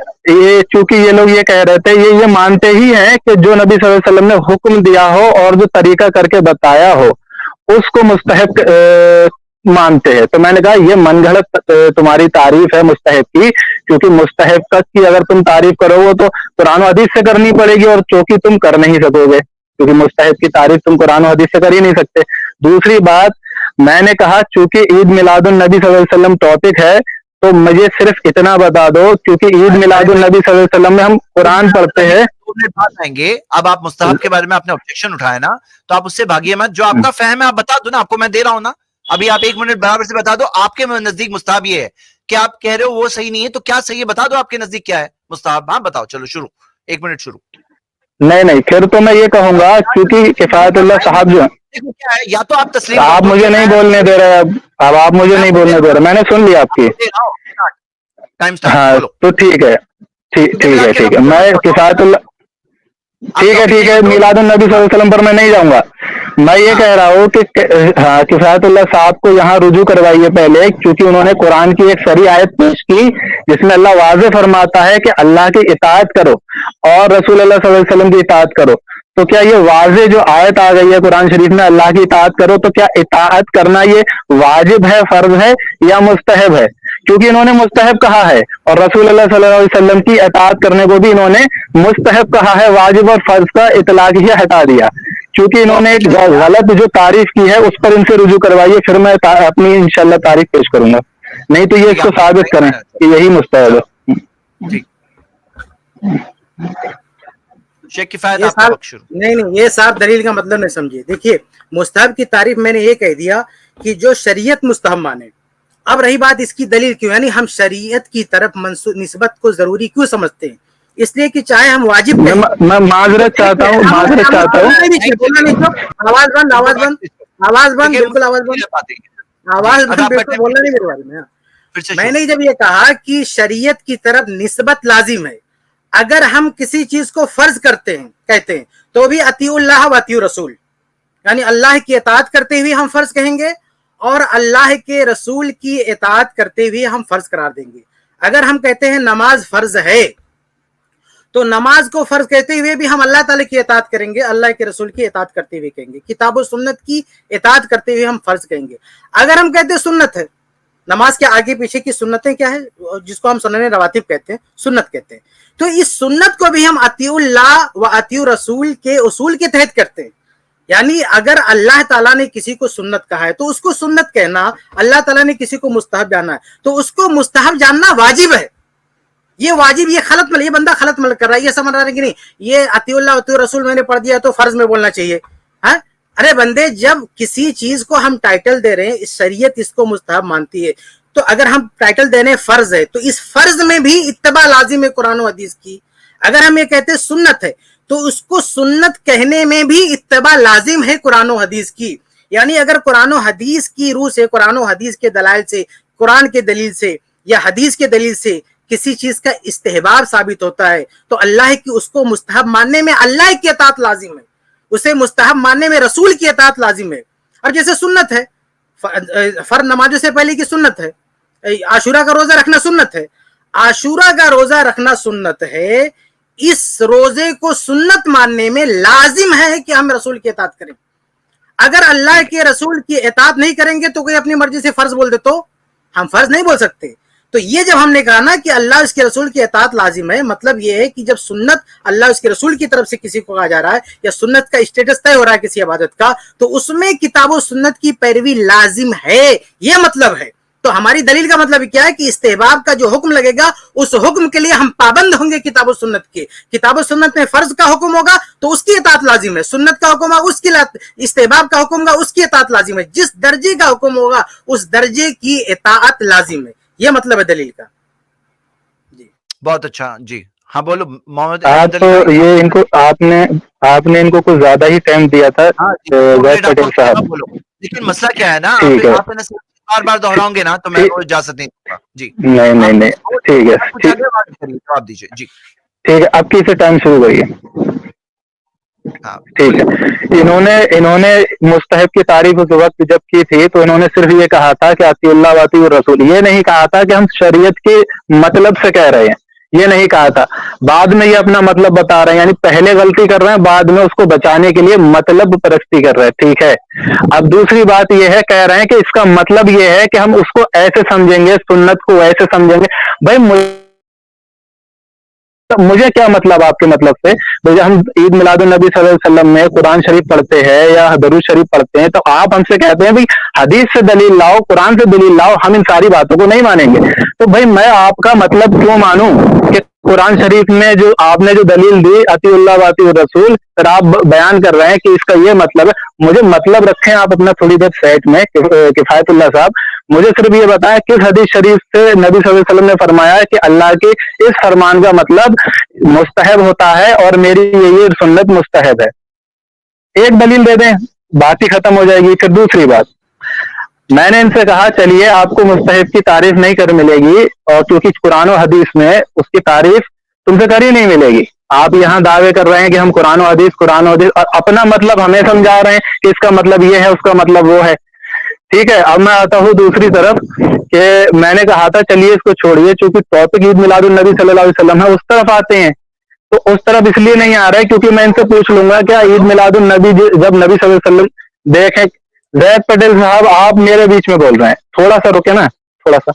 چونکہ یہ لوگ یہ کہہ رہے تھے، یہ مانتے ہی ہیں کہ جو نبی صلی اللہ علیہ وسلم نے حکم دیا ہو اور جو طریقہ کر کے بتایا ہو اس کو مستحب مانتے ہیں. تو میں نے کہا یہ من گھڑت تمہاری تعریف ہے مستحب کی، کیونکہ مستحب کی اگر تم تعریف کرو گے تو قرآن و حدیث سے کرنی پڑے گی، اور چونکہ تم کر نہیں سکو گے کیونکہ مستحب کی تعریف تم قرآن و حدیث سے کر ہی نہیں سکتے. دوسری بات میں نے کہا چونکہ عید میلاد النبی صلی اللہ علیہ وسلم ٹاپک ہے تو مجھے صرف اتنا بتا دو، کیونکہ عید میلاد النبی صلی اللہ علیہ وسلم میں ہم قرآن پڑھتے ہیں. آئیں گے. اب آپ مستحب کے بارے میں آپ نے آبجیکشن اٹھایا نا، تو آپ اس سے بھاگیے مت. جو آپ کا فہم ہے آپ بتا دو نا، آپ کو میں دے رہا ہوں نا ابھی. آپ 1 منٹ برابر سے بتا دو آپ کے نزدیک مستحب یہ ہے کہ آپ کہہ رہے ہو وہ صحیح نہیں ہے، تو کیا صحیح ہے بتا دو آپ کے نزدیک کیا ہے مستحب. ہاں بتاؤ. چلو شروع. 1 منٹ شروع. نہیں پھر تو میں یہ کہوں گا کیونکہ کفایت اللہ صاحب جو یا تو آپ تسلیم، آپ مجھے نہیں بولنے دے رہے، اب آپ مجھے نہیں بولنے دے رہے، میں نے سن لیا آپ کی. ہاں تو ٹھیک ہے میں کفایت اللہ ٹھیک ہے میلاد النبی صلی اللہ علیہ وسلم پر میں نہیں جاؤں گا. میں یہ کہہ رہا ہوں کہ ہاں کفایت اللہ صاحب کو یہاں رجوع کروائیے پہلے، کیونکہ انہوں نے قرآن کی ایک صریح آیت پیش کی جس میں اللہ واضح فرماتا ہے کہ اللہ کی اطاعت کرو اور رسول اللہ صلی اللہ علیہ وسلم کی اطاعت کرو. تو کیا یہ واضح جو آیت آ گئی ہے قرآن شریف میں اللہ کی اطاعت کرو، تو کیا اطاعت کرنا یہ واجب ہے، فرض ہے یا مستحب ہے؟ کیونکہ انہوں نے مستحب کہا ہے، اور رسول اللہ صلی اللہ علیہ وسلم کی اطاعت کرنے کو بھی انہوں نے مستحب کہا ہے، واجب اور فرض کا اطلاق ہی ہٹا دیا. کیونکہ انہوں نے ایک غلط جو تعریف کی ہے اس پر ان سے رجوع کروائیے، پھر میں اپنی انشاءاللہ تعریف پیش کروں گا. نہیں تو یہ اس کو ثابت کریں کہ یہی مستحب ہے. نہیں یہ صاحب دلیل کا مطلب نہیں سمجھے. دیکھیے مستحب کی تعریف میں نے یہ کہہ دیا کہ جو شریعت مستحب مانے. اب رہی بات اس کی دلیل کیوں، یعنی ہم شریعت کی طرف نسبت کو ضروری کیوں سمجھتے ہیں؟ اس لیے کہ چاہے ہم واجب میں معذرت چاہتا ہوں آواز بند بولنا نہیں میرے بارے میں. میں نے جب یہ کہا کہ شریعت کی طرف نسبت لازم ہے، اگر ہم کسی چیز کو فرض کہتے ہیں تو بھی اطیعوا اللہ و اطیعوا رسول، یعنی اللہ کی اطاعت کرتے ہوئے ہم فرض کہیں گے اور اللہ کے رسول کی اطاعت کرتے ہوئے ہم فرض قرار دیں گے. اگر ہم کہتے ہیں نماز فرض ہے تو نماز کو فرض کہتے ہوئے بھی ہم اللہ تعالیٰ کی اطاعت کریں گے، اللہ کے رسول کی اطاعت کرتے ہوئے کہیں گے، کتاب و سنت کی اطاعت کرتے ہوئے ہم فرض کہیں گے. اگر ہم کہتے ہیں سنت ہے، نماز کے آگے پیچھے کی سنتیں کیا ہے جس کو ہم سنن رواتب کہتے ہیں، سنت کہتے ہیں، تو اس سنت کو بھی ہم اطیعوا اللہ و اطیعوا رسول کے اصول کے تحت کرتے ہیں. یعنی اگر اللہ تعالیٰ نے کسی کو سنت کہا ہے تو اس کو سنت کہنا، اللہ تعالیٰ نے کسی کو مستحب جاننا ہے تو اس کو مستحب جاننا واجب ہے. یہ واجب، یہ بندہ غلط مل کر رہا ہے، یہ سمجھ رہا ہے کہ نہیں یہ اطیعوا اللہ اطیعوا رسول میں نے پڑھ دیا تو فرض میں بولنا چاہیے. ہاں ارے بندے، جب کسی چیز کو ہم ٹائٹل دے رہے ہیں، شریعت اس کو مستحب مانتی ہے، تو اگر ہم ٹائٹل دے رہے ہیں فرض ہے تو اس فرض میں بھی اتباع لازم ہے قرآن و حدیث کی. اگر ہم یہ کہتے ہیں سنت ہے تو اس کو سنت کہنے میں بھی اتباع لازم ہے قرآن و حدیث کی. یعنی اگر قرآن و حدیث کی روح سے، قرآن و حدیث کے دلائل سے، قرآن کے دلیل سے یا حدیث کے دلیل سے کسی چیز کا استحباب ثابت ہوتا ہے تو اللہ کی اس کو مستحب ماننے میں اللہ کی اطاعت لازم ہے. اسے مستحب ماننے میں رسول کی اطاعت لازم ہے. اور جیسے سنت ہے، فرض نمازوں سے پہلے کی سنت ہے، عاشورہ کا روزہ رکھنا سنت ہے، عاشورہ کا روزہ رکھنا سنت ہے، اس روزے کو سنت ماننے میں لازم ہے کہ ہم رسول کی اطاعت کریں. اگر اللہ کے رسول کی اطاعت نہیں کریں گے تو کوئی اپنی مرضی سے فرض بول دے تو ہم فرض نہیں بول سکتے. تو یہ جب ہم نے کہا نا کہ اللہ اس کے رسول کی اطاعت لازم ہے، مطلب یہ ہے کہ جب سنت اللہ اس کے رسول کی طرف سے کسی کو کہا جا رہا ہے یا سنت کا اسٹیٹس طے ہو رہا ہے کسی عبادت کا، تو اس میں کتاب و سنت کی پیروی لازم ہے، یہ مطلب ہے. تو ہماری دلیل کا مطلب کیا ہے کہ استحباب کا جو حکم لگے گا اس حکم کے لیے ہم پابند ہوں گے کتاب و سنت کے. کتاب و سنت میں فرض کا حکم ہوگا تو اس کی اطاعت لازم ہے، سنت کا حکم ہوگا اس کی، استحباب کا حکم ہوگا اس کی اطاعت لازم ہے، جس درجے کا حکم ہوگا اس درجے کی اطاعت لازم ہے. یہ مطلب ہے دلیل کا. جی بہت اچھا. جی ہاں بولو محمد. آپ تو یہ ان کو آپ نے ان کو کچھ زیادہ ہی ٹائم دیا تھا زید پٹیل صاحب. بولو. لیکن مسئلہ کیا ہے نا، ٹھیک ہے، آپ بار بار دہراؤں گے نا تو میں کوئی اجازت نہیں دوں گا. جی نہیں ٹھیک ہے، جواب دیجیے. جی ٹھیک ہے، اب کی سے ٹائم شروع کریے. ہاں ٹھیک ہے. انہوں نے مستحب کی تعریف اس وقت جب کی تھی تو انہوں نے صرف یہ کہا تھا کہ اطیع اللہ و اطیع الرسول، یہ نہیں کہا تھا کہ ہم شریعت کے مطلب سے کہہ رہے ہیں، یہ نہیں کہا تھا. بعد میں یہ اپنا مطلب بتا رہے ہیں، یعنی پہلے غلطی کر رہے ہیں، بعد میں اس کو بچانے کے لیے مطلب پرستی کر رہے ہیں. ٹھیک ہے. اب دوسری بات یہ ہے، کہہ رہے ہیں کہ اس کا مطلب یہ ہے کہ ہم اس کو ایسے سمجھیں گے، سنت کو ایسے سمجھیں گے. بھائی مجھے کیا مطلب آپ کے مطلب سے؟ ہم عید میلاد النبی صلی اللہ علیہ وسلم میں قرآن شریف پڑھتے ہیں یا درود شریف پڑھتے ہیں تو آپ ہم سے کہتے ہیں بھائی حدیث سے دلیل لاؤ، قرآن سے دلیل لاؤ، ہم ان ساری باتوں کو نہیں مانیں گے. تو بھائی میں آپ کا مطلب کیوں مانوں کہ قرآن شریف میں جو آپ نے جو دلیل دی اطیع اللہ و اطیع الرسول، پھر آپ بیان کر رہے ہیں کہ اس کا یہ مطلب ہے. مجھے مطلب رکھیں آپ اپنا تھوڑی دیر سیٹ میں. کفایت اللہ صاحب مجھے صرف یہ بتائیں کس حدیث شریف سے نبی صلی اللہ علیہ وسلم نے فرمایا کہ اللہ کے اس فرمان کا مطلب مستحب ہوتا ہے اور میری یہ سنت مستحب ہے. ایک دلیل دے دیں، بات ہی ختم ہو جائے گی. پھر دوسری بات، میں نے ان سے کہا چلیے آپ کو مستحب کی تعریف نہیں کر ملے گی، اور کیونکہ قرآن و حدیث میں اس کی تعریف تم سے کری نہیں ملے گی. آپ یہاں دعوے کر رہے ہیں کہ ہم قرآن و حدیث اور اپنا مطلب ہمیں سمجھا رہے ہیں کہ اس کا مطلب یہ ہے، اس کا مطلب وہ ہے. ٹھیک ہے. اب میں آتا ہوں دوسری طرف کہ میں نے کہا تھا چلیے اس کو چھوڑیے، چونکہ ٹاپک عید میلاد النبی صلی اللہ علیہ وسلم ہے، اس طرف آتے ہیں. تو اس طرف اس لیے نہیں آ رہا ہے کیونکہ میں ان سے پوچھ لوں گا کیا عید میلاد النبی جب نبی صلی اللہ علیہ وسلم، دیکھیں زید پٹیل صاحب آپ میرے بیچ میں بول رہے ہیں، تھوڑا سا رکے نا تھوڑا سا.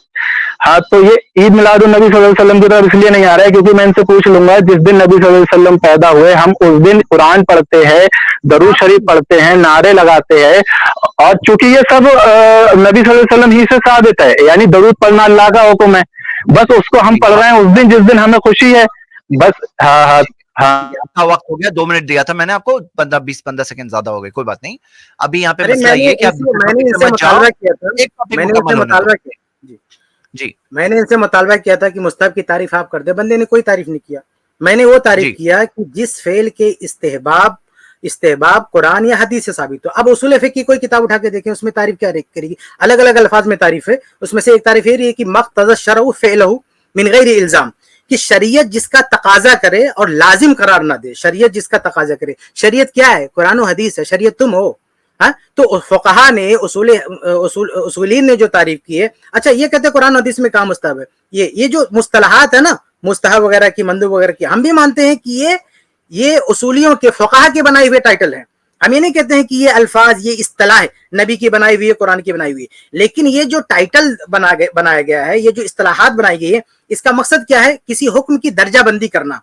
ہاں تو یہ عید میلاد النبی صلی اللہ علیہ وسلم کی طرف اس لیے نہیں آ رہا ہے کیونکہ میں ان سے پوچھ لوں گا جس دن نبی صلی اللہ علیہ وسلم پیدا ہوئے ہم اس دن قرآن پڑھتے ہیں، درود شریف پڑھتے ہیں، نعرے لگاتے ہیں، اور چونکہ یہ سب نبی صلی اللہ علیہ وسلم ہی سے ثابت ہے، یعنی درود پڑھنا اللہ کا حکم ہے، بس اس کو ہم پڑھ رہے ہیں اس دن جس دن ہمیں خوشی ہے بس. ہاں آپ کا وقت ہو گیا، 2 منٹ دیا تھا میں نے آپ کو، 15 سیکنڈ زیادہ ہو گئے، کوئی بات نہیں. ابھی یہاں پہ مسئلہ یہ کہ میں نے ان سے مطالبہ کیا تھا کہ مستحب کی تعریف آپ کر دیں، بندے نے کوئی تعریف نہیں کیا. میں نے وہ تعریف کیا کہ جس فعل کے استحباب قرآن یا حدیث سے ثابت ہو. اب اصول فقہ کی کوئی کتاب اٹھا کے دیکھیں، اس میں تعریف کیا کرے گی، الگ الگ الفاظ میں تعریف ہے. اس میں سے ایک تعریف یہ ہے کہ مقتضى الشرع فعلہ من غیر الزام، کہ شریعت جس کا تقاضا کرے اور لازم قرار نہ دے. شریعت جس کا تقاضا کرے، شریعت کیا ہے؟ قرآن و حدیث ہے، شریعت تم ہو. ہاں تو فقہا نے اصولین نے جو تعریف کی ہے، اچھا یہ کہتے ہیں قرآن و حدیث میں کہاں مستحب ہے. یہ جو مصطلحات ہے نا، مستحب وغیرہ کی، مندوب وغیرہ کی، ہم بھی مانتے ہیں کہ یہ اصولیوں کے فقہا کے بنائے ہوئے ٹائٹل ہیں. ہم یہ نہیں کہتے ہیں کہ یہ الفاظ، یہ اصطلاح نبی کی بنائی ہوئی ہے، قرآن کی بنائی ہوئی ہے. لیکن یہ جو ٹائٹل بنایا گیا ہے، یہ جو اصطلاحات بنائی گئی ہے، اس کا مقصد کیا ہے؟ کسی حکم کی درجہ بندی کرنا،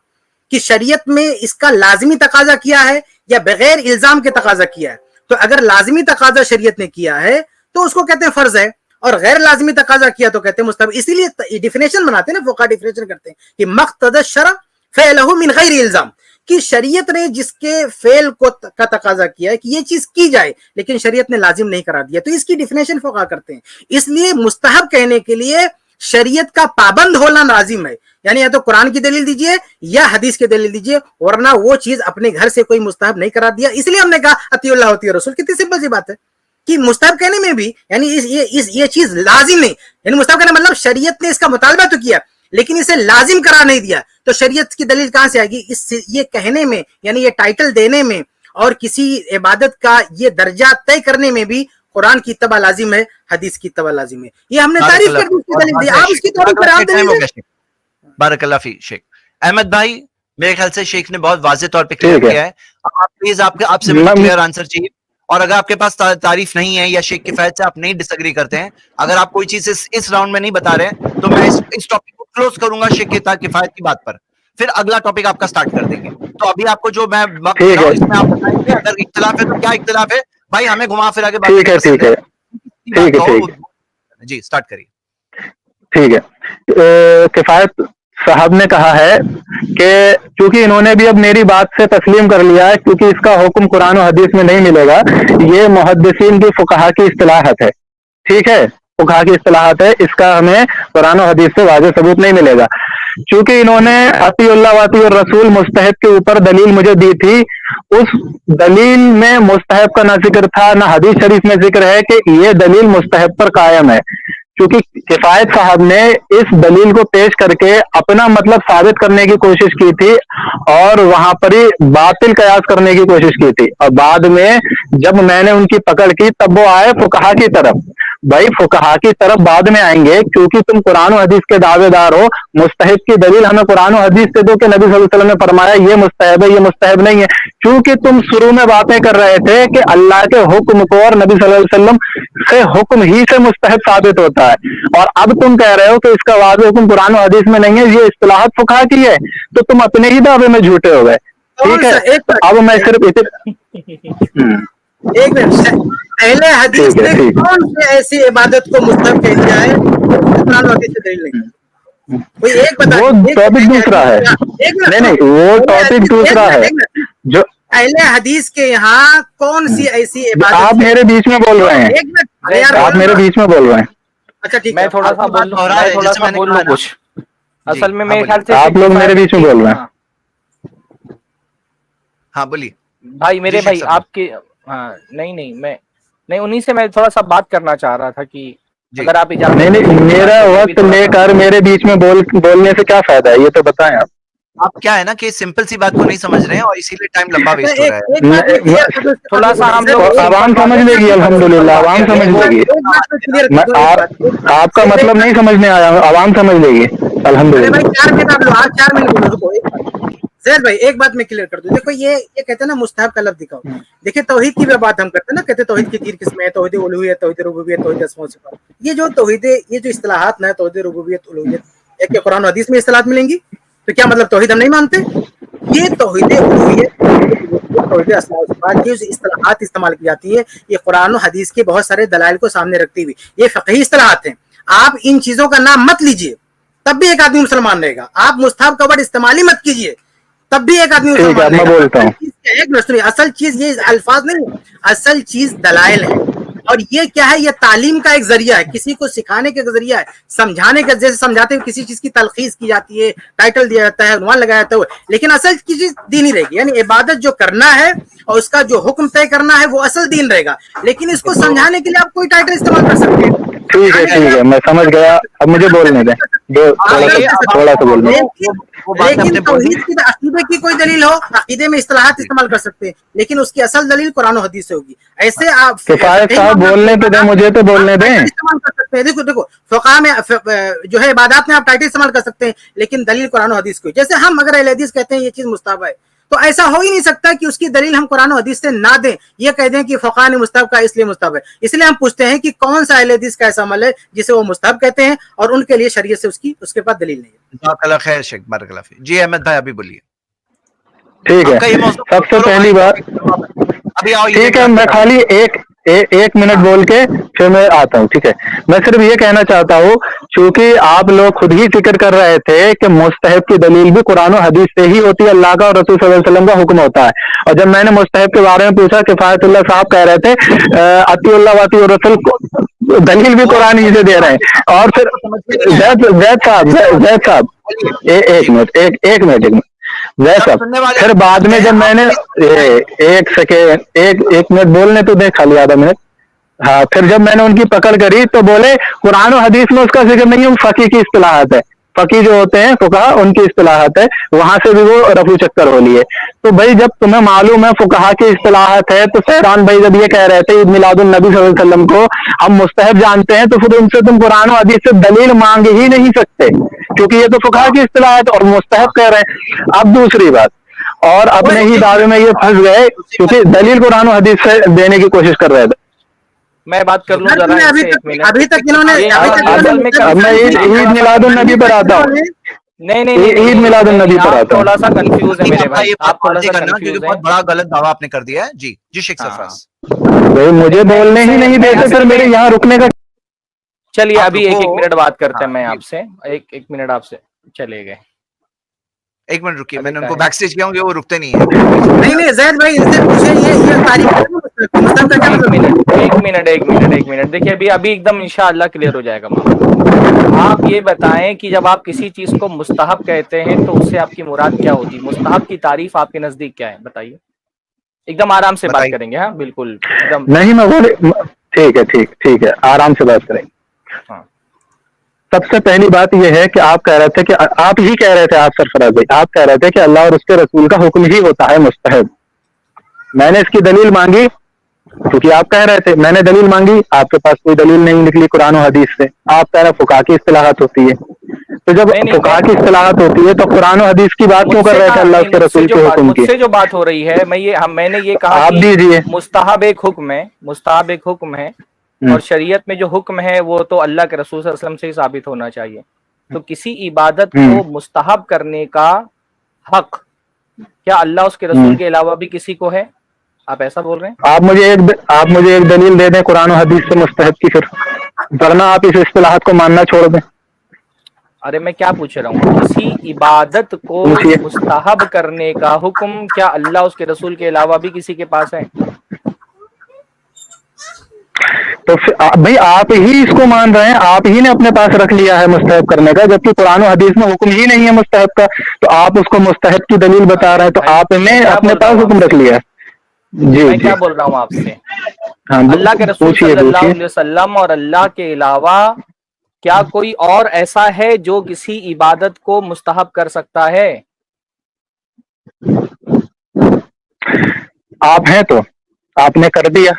کہ شریعت میں اس کا لازمی تقاضا کیا ہے یا بغیر الزام کے تقاضا کیا ہے. تو اگر لازمی تقاضا شریعت نے کیا ہے تو اس کو کہتے ہیں فرض ہے، اور غیر لازمی تقاضا کیا تو کہتے ہیں مستحب. اسی لیے ڈیفینیشن بناتے ہیں نا، فقہا ڈیفینیشن کرتے ہیں کہ مقتضى الشرع فعلہ من غیر الزام، کہ شریعت نے جس کے فعل کا تقاضا کیا ہے کہ یہ چیز کی جائے لیکن شریعت نے لازم نہیں قرار دیا، تو اس کی ڈیفینیشن فقہا کرتے ہیں. اس لیے مستحب کہنے کے لیے شریعت کا پابند ہونا لازم ہے، یعنی یا تو قرآن کی دلیل دیجئے یا حدیث کی دلیل دیجئے، ورنہ وہ چیز اپنے گھر سے کوئی مستحب نہیں قرار دیا. اس لیے ہم نے کہا اطیع اللہ اطیع الرسول. کتنی سمپل سی بات ہے کہ مستحب کہنے میں بھی یعنی یہ چیز لازم نہیں، یعنی مستحب کہنے مطلب شریعت نے اس کا مطالبہ تو کیا لیکن اسے لازم قرار نہیں دیا. تو شریعت کی دلیل کہاں سے آئے گی؟ یہ کہنے میں، یعنی یہ ٹائٹل دینے میں اور کسی عبادت کا یہ درجہ طے کرنے میں بھی قرآن کی اتباع لازم ہے، حدیث کی اتباع لازم ہے. یہ ہم نے تعریف کر دی، اس کی دلیل دی. آپ اس کی تعریف پر آپ دلیل دیں. بارک اللہ فی شیخ احمد بھائی. میرے خیال سے شیخ نے بہت واضح طور پہ کلیئر کیا ہے. آپ پلیز آپ سے مجھے کلیئر آنسر چاہیے. اور اگر آپ کے پاس تعریف نہیں ہے یا شیخ کی فیض سے آپ نہیں ڈس ایگری کرتے ہیں، اگر آپ کوئی چیز اس راؤنڈ میں نہیں بتا رہے ہیں، تو میں اس ٹاپک کو کلوز کروں گا شیخ کی کفایت کی بات پر، پھر اگلا ٹاپک آپ کا سٹارٹ کر دیں گے. تو ابھی آپ کو جو میں وقت دے رہا ہوں اس میں آپ بتائیں گے اگر اختلاف ہے تو کیا اختلاف ہے. بھائی ہمیں گھما پھرا کے ٹھیک ہے ٹھیک ہے ٹھیک ہے جی سٹارٹ کریے. ٹھیک ہے. کفایت صاحب نے کہا ہے کہ چونکہ انہوں نے بھی اب میری بات سے تسلیم کر لیا ہے، کیونکہ اس کا حکم قرآن و حدیث میں نہیں ملے گا، یہ محدثین کی فقہا کی اصطلاحات ہے. ٹھیک ہے، فقہا کی اصطلاحات ہے، اس کا ہمیں قرآن و حدیث سے واضح ثبوت نہیں ملے گا. چونکہ انہوں نے اطیع اللہ واطیع الرسول مستحب کے اوپر دلیل مجھے دی تھی، اس دلیل میں مستحب کا نہ ذکر تھا نہ حدیث شریف میں ذکر ہے کہ یہ دلیل مستحب پر قائم ہے. کیونکہ کفایت صاحب نے اس دلیل کو پیش کر کے اپنا مطلب ثابت کرنے کی کوشش کی تھی اور وہاں پر ہی باطل قیاس کرنے کی کوشش کی تھی، اور بعد میں جب میں نے ان کی پکڑ کی تب وہ آئے فقہا کی طرف. بھائی فقہا کی طرف بعد میں آئیں گے، کیونکہ تم قرآن و حدیث کے دعوے دار ہو. مستحب کی دلیل ہمیں قرآن و حدیث سے دو کہ نبی صلی اللہ علیہ وسلم نے فرمایا یہ مستحب ہے یہ مستحب نہیں ہے. چونکہ تم شروع میں باتیں کر رہے تھے کہ اللہ کے حکم کو اور نبی صلی اللہ علیہ وسلم سے حکم ہی سے مستحب ثابت ہوتا ہے، اور اب تم کہہ رہے ہو کہ اس کا واضح حکم قرآن و حدیث میں نہیں ہے، یہ اصطلاحات فقہا کی ہے، تو تم اپنے ہی دعوے میں جھوٹے ہو گئے. ٹھیک ہے، اب میں صرف ایک منٹ. اہل حدیث نے کون سے ایسی عبادت کو مستحب کہہ دیا ہے قرآن و حدیث سے دلیل نہیں؟ کوئی ایک بتا. وہ ٹاپک دوسرا ہے. نہیں وہ ٹاپک دوسرا ہے. جو اہل حدیث کے یہاں کون سی ایسی عبادت؟ آپ میرے بیچ میں بول رہے ہیں، آپ میرے بیچ میں بول رہے ہیں. اچھا ٹھیک ہے، میں تھوڑا سا بول لوں کچھ. اصل میں میرے خیال سے آپ لوگ میرے بیچ میں بول رہے ہیں. ہاں بولیے بھائی میرے بھائی آپ کے. ہاں نہیں انہی سے میں تھوڑا سا بات کرنا چاہ رہا تھا کہ اگر آپ اجازت نہیں میرا وقت لے کر میرے بیچ میں بولنے سے کیا فائدہ ہے، یہ تو بتائیں آپ. آپ کیا ہے نا کہ سمپل سی بات کو نہیں سمجھ رہے ہیں اور اسی لیے ٹائم لمبا ویسٹ ہو رہا ہے. تھوڑا سا ہم لوگ عوام سمجھ لے گی، الحمدللہ عوام سمجھ لے گی. آپ کا مطلب نہیں سمجھنے آیا، عوام سمجھ لے گی الحمدللہ. 4 منٹ زید بھائی ایک بات میں کلیئر کر دوں. دیکھو یہ کہتے ہیں نا مستحب کا لفظ دکھاؤ. دیکھیں توحید کی بھی بات ہم کرتے ہیں نا، کہتے ہیں توحید کی 3 قسمیں ہیں، توحید الوہیت، توحید ربوبیت، توحید اسماء و صفات. یہ جو اصطلاحات ہیں توحید ربوبیت الوہیت، ایک کہ قرآن و حدیث میں اصطلاحات ملیں گی، تو کیا مطلب توحید ہم نہیں مانتے؟ یہ توحید الوہیت، توحید اسماء و صفات کی اصطلاحات استعمال کی جاتی ہے، یہ قرآن و حدیث کے بہت سارے دلائل کو سامنے رکھتی ہوئی یہ فقہی اصطلاحات ہیں. آپ ان چیزوں کا نام مت لیجئے تب بھی ایک آدمی مسلمان رہے گا. آپ مستحب کا ورڈ استعمال ہی مت کیجئے تب بھی ایک آدمی مسلمان رہے گا. میں بولتا ہوں ایک منٹ سنیے، اصل چیز یہ الفاظ نہیں ہے، اصل چیز دلائل ہے. اور یہ کیا ہے؟ یہ تعلیم کا ایک ذریعہ ہے، کسی کو سکھانے کا ذریعہ ہے، سمجھانے کا. جیسے سمجھاتے ہیں کسی چیز کی تلخیص کی جاتی ہے، ٹائٹل دیا جاتا ہے، عنوان لگایا جاتا ہے، لیکن اصل چیز دین ہی رہے گی. یعنی عبادت جو کرنا ہے اور اس کا جو حکم طے کرنا ہے وہ اصل دین رہے گا، لیکن اس کو سمجھانے کے لیے آپ کوئی ٹائٹل استعمال کر سکتے ہیں. ٹھیک ہے میں سمجھ گیا. اب مجھے بولنے دیں، تھوڑا سا بولنے دیں. لیکن توحید کی عقیدے کی کوئی دلیل ہو، عقیدے میں اصطلاحات استعمال کر سکتے ہیں، لیکن اس کی اصل دلیل قرآن و حدیث سے ہوگی. ایسے آپ کفایت صاحب بولنے تو دیں، مجھے تو بولنے دیں. استعمال کر سکتے ہیں. دیکھو فقہ میں جو ہے عبادات میں آپ ٹائٹل استعمال کر سکتے ہیں، لیکن دلیل قرآن و حدیث کو. جیسے ہم اگر اہل حدیث کہتے ہیں یہ چیز مستحب ہے، تو ایسا ہو ہی نہیں سکتا کہ اس کی دلیل ہم قرآن و حدیث سے نہ دیں، یہ کہہ دیں کہ فقہ نے مستحب کا اس لیے مستحب ہے. اس لیے ہم پوچھتے ہیں کہ کون سا اہل حدیث کا ایسا عمل ہے جسے وہ مستحب کہتے ہیں اور ان کے لیے شریعت سے اس کے پاس دلیل نہیں ہے. جزاک اللہ خیر شیخ، بارک اللہ فیک. جی احمد بھائی ابھی بولیے. ٹھیک ہے، سب سے پہلی بات ٹھیک ہے، میں خالی ایک منٹ بول کے پھر میں آتا ہوں. ٹھیک ہے، میں صرف یہ کہنا چاہتا ہوں، چونکہ آپ لوگ خود ہی ذکر کر رہے تھے کہ مستحب کی دلیل بھی قرآن و حدیث سے ہی ہوتی ہے، اللہ کا اور رسول صلی اللہ علیہ وسلم کا حکم ہوتا ہے. اور جب میں نے مستحب کے بارے میں پوچھا، کفایت اللہ صاحب کہہ رہے تھے اطیع اللہ واطیع الرسول کو دلیل بھی قرآن ہی سے دے رہے ہیں. اور پھر زید صاحب ایک منٹ پھر بعد میں جب میں نے ایک سیکنڈ ایک منٹ بولنے تو دے، خالی آدھا منٹ. ہاں، پھر جب میں نے ان کی پکڑ کری تو بولے قرآن و حدیث میں اس کا ذکر نہیں ہے، فقہ کی اصطلاحات ہے. فقی جو ہوتے ہیں فقہا ان کی اصطلاحات ہے, وہاں سے بھی وہ رفع چکر ہو لیے. تو بھائی جب تمہیں معلوم ہے فقہا کی اصطلاحات ہے, تو سہران بھائی جب یہ کہہ رہے تھے عید میلاد النبی صلی اللہ علیہ وسلم کو ہم مستحب جانتے ہیں, تو پھر ان سے تم قرآن و حدیث سے دلیل مانگ ہی نہیں سکتے, کیونکہ یہ تو فقہا کی اصطلاحات اور مستحب کہہ رہے ہیں. اب دوسری بات, اور اپنے ہی دعوے میں یہ پھنس گئے کیونکہ دلیل قرآن و حدیث سے دینے کی کوشش کر رہے تھے. میں بات کر لوں ذرا ان سے ایک منٹ. ابھی تک انہوں نے اب میں عید میلاد النبی پر آتا ہوں. نہیں عید میلاد النبی پر آتا ہوں. تھوڑا سا کنفیوز ہے میرے بھائی, آپ تھوڑا سا کرنا کنفیوز کیونکہ ہیں. بہت بڑا غلط دعویٰ آپ نے کر دیا ہے. جی جی شیخ سرفراز, بھائی مجھے بولنے ہی نہیں دیتے پھر میرے یہاں رکنے کا. چلیے ابھی ایک منٹ بات کرتے ہیں, میں آپ سے ایک منٹ آپ سے چلے گئے. ایک منٹ رکیے, میں نے ان کو بیک اسٹیج کیا ہوں, وہ رکتے نہیں ہیں. نہیں زید بھائی ان سے پوچھیں یہ تعریف مستحب کا کیا مطلب؟ ایک منٹ دیکھیے ابھی ایک دم انشاءاللہ کلیئر ہو جائے گا معاملہ. آپ یہ بتائیں کہ جب آپ کسی چیز کو مستحب کہتے ہیں تو اس سے آپ کی مراد کیا ہوتی ہے؟ مستحب کی تعریف آپ کے نزدیک کیا ہے بتائیے, ایک دم آرام سے بات کریں گے. ہاں بالکل ایک دم نہیں میں بولے ٹھیک ہے آرام سے بات کریں. ہاں سب سے پہلی بات یہ ہے کہ آپ کہہ رہے تھے کہ آپ ہی کہہ رہے تھے, آپ سرفراز بھائی آپ کہہ رہے تھے کہ اللہ اور اس کے رسول کا حکم ہی ہوتا ہے مستحب. میں نے اس کی دلیل مانگی کیونکہ آپ کہہ رہے تھے, میں نے دلیل مانگی, آپ کے پاس کوئی دلیل نہیں نکلی قرآن و حدیث سے. آپ کہہ رہے فقہا کی اصطلاحات ہوتی ہے, تو جب فقہا کی اصطلاحات ہوتی ہے تو قرآن و حدیث کی بات کیوں کر رہے تھے اللہ اس کے رسول کے حکم کی؟ مجھ سے جو بات ہو رہی ہے میں نے یہ کہا آپ دیجیے. مستحب ایک حکم ہے اور شریعت میں جو حکم ہے وہ تو اللہ کے رسول صلی اللہ علیہ وسلم سے ہی ثابت ہونا چاہیے. تو کسی عبادت کو مستحب کرنے کا حق کیا اللہ اس کے رسول کے علاوہ بھی کسی کو ہے؟ آپ ایسا بول رہے ہیں؟ آپ مجھے ایک دلیل دے دیں قرآن و حدیث سے مستحب کی, پھر ورنہ آپ اس اصطلاحات کو ماننا چھوڑ دیں. ارے میں کیا پوچھ رہا ہوں, کسی عبادت کو مستحب کرنے کا حکم کیا اللہ اس کے رسول کے علاوہ بھی کسی کے پاس ہے؟ تو بھائی آپ ہی اس کو مان رہے ہیں, آپ ہی نے اپنے پاس رکھ لیا ہے مستحب کرنے کا, جبکہ قرآن و حدیث میں حکم ہی نہیں ہے مستحب کا, تو آپ اس کو مستحب کی دلیل بتا رہے ہیں, تو آپ نے اپنے پاس حکم رکھ لیا. جی میں کیا بول رہا ہوں آپ سے, ہاں اللہ کے رسول صلی اللہ علیہ وسلم اور اللہ کے علاوہ کیا کوئی اور ایسا ہے جو کسی عبادت کو مستحب کر سکتا ہے؟ آپ ہیں تو آپ نے کر دیا.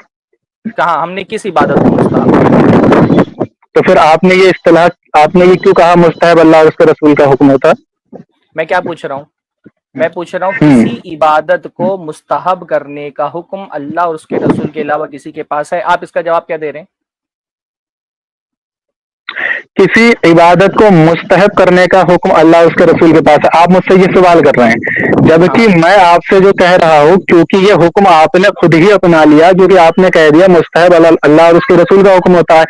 کہاں ہم نے کس عبادت کو مستحب کیا؟ تو پھر آپ نے یہ اصطلاح, آپ نے یہ کیوں کہا مستحب اللہ اور اس کے رسول کا حکم ہوتا؟ میں کیا پوچھ رہا ہوں, میں پوچھ رہا ہوں کسی عبادت کو مستحب کرنے کا حکم اللہ اور اس کے رسول کے علاوہ کسی کے پاس ہے؟ آپ اس کا جواب کیا دے رہے ہیں؟ کسی عبادت کو مستحب کرنے کا حکم اللہ اس کے رسول کے پاس ہے. آپ مجھ سے یہ سوال کر رہے ہیں, جبکہ میں آپ سے جو کہہ رہا ہوں کیونکہ یہ حکم آپ نے خود ہی اپنا لیا, کیونکہ آپ نے کہہ دیا مستحب اللہ اور اس کے رسول کا حکم ہوتا ہے,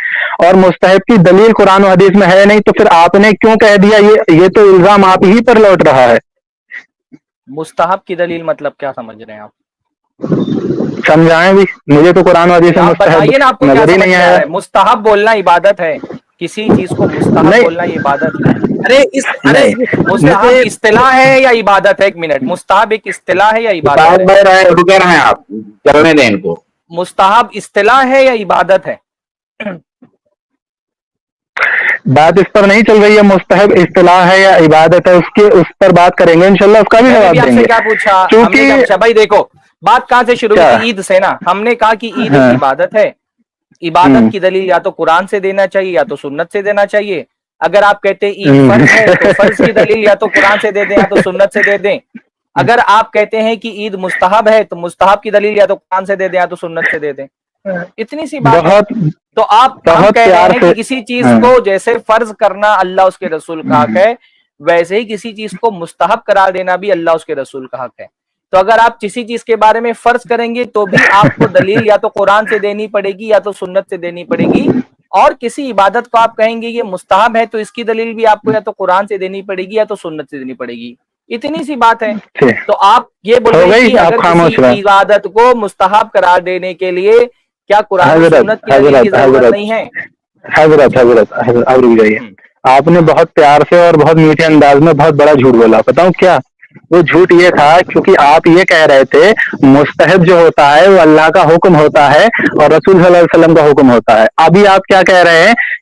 اور مستحب کی دلیل قرآن و حدیث میں ہے نہیں, تو پھر آپ نے کیوں کہہ دیا یہ تو الزام آپ ہی پر لوٹ رہا ہے. مستحب کی دلیل مطلب کیا سمجھ رہے ہیں آپ؟ سمجھائیں بھی, مجھے تو قرآن و حدیث سے مستحب نظر ہی نہیں آیا. مستحب بولنا عبادت ہے, کسی چیز کو مستحب بولنا یہ عبادت ہے. مستحب اصطلاح ہے یا عبادت ہے؟ ایک منٹ, مستحب ایک اصطلاح ہے یا عبادت ہے؟ رکے رہے ہیں آپ, چلنے دیں ان کو. مستحب اصطلاح ہے یا عبادت ہے؟ بات اس پر نہیں چل رہی ہے مستحب اصطلاح ہے یا عبادت ہے, اس پر بات کریں گے انشاءاللہ, اس کا بھی جواب دیں گے. کیا پوچھا کیونکہ بھائی دیکھو بات کہاں سے شروع ہوئی تھی؟ عید سے نا. ہم نے کہا کہ عید ایک عبادت ہے, عبادت کی دلیل یا تو قرآن سے دینا چاہیے یا تو سنت سے دینا چاہیے. اگر آپ کہتے ہیں عید فرض ہے تو فرض کی دلیل یا تو قرآن سے دے دیں یا تو سنت سے دے دیں. اگر آپ کہتے ہیں کہ عید مستحب ہے تو مستحب کی دلیل یا تو قرآن سے دے دیں یا تو سنت سے دے دیں. اتنی سی بات ہے. تو آپ ہم کہہ رہے ہیں کہ کسی چیز کو جیسے فرض کرنا اللہ اس کے رسول کا حق ہے, ویسے ہی کسی چیز کو مستحب قرار دینا بھی اللہ اس کے رسول کا حق ہے. تو اگر آپ کسی چیز کے بارے میں فرض کریں گے تو بھی آپ کو دلیل یا تو قرآن سے دینی پڑے گی یا تو سنت سے دینی پڑے گی, اور کسی عبادت کو آپ کہیں گے یہ مستحب ہے تو اس کی دلیل بھی آپ کو یا تو قرآن سے دینی پڑے گی یا تو سنت سے دینی پڑے گی. اتنی سی بات ہے. تو آپ یہ بول رہے ہیں کہ اگر کسی عبادت کو مستحب قرار دینے کے لیے کیا قرآن و سنت کی دلیل کی ضرورت نہیں ہے؟ حضرت رک جائیے, آپ نے بہت پیار سے اور بہت میٹھے انداز میں بہت بڑا جھوٹ بولا. بتاؤں کیا وہ جھوٹ یہ تھا؟ کیونکہ آپ یہ کہہ رہے تھے مستحب جو ہوتا ہے وہ اللہ کا حکم ہوتا ہے اور رسول صلی اللہ علیہ وسلم کا حکم ہوتا ہے. ابھی آپ کیا کہہ رہے ہیں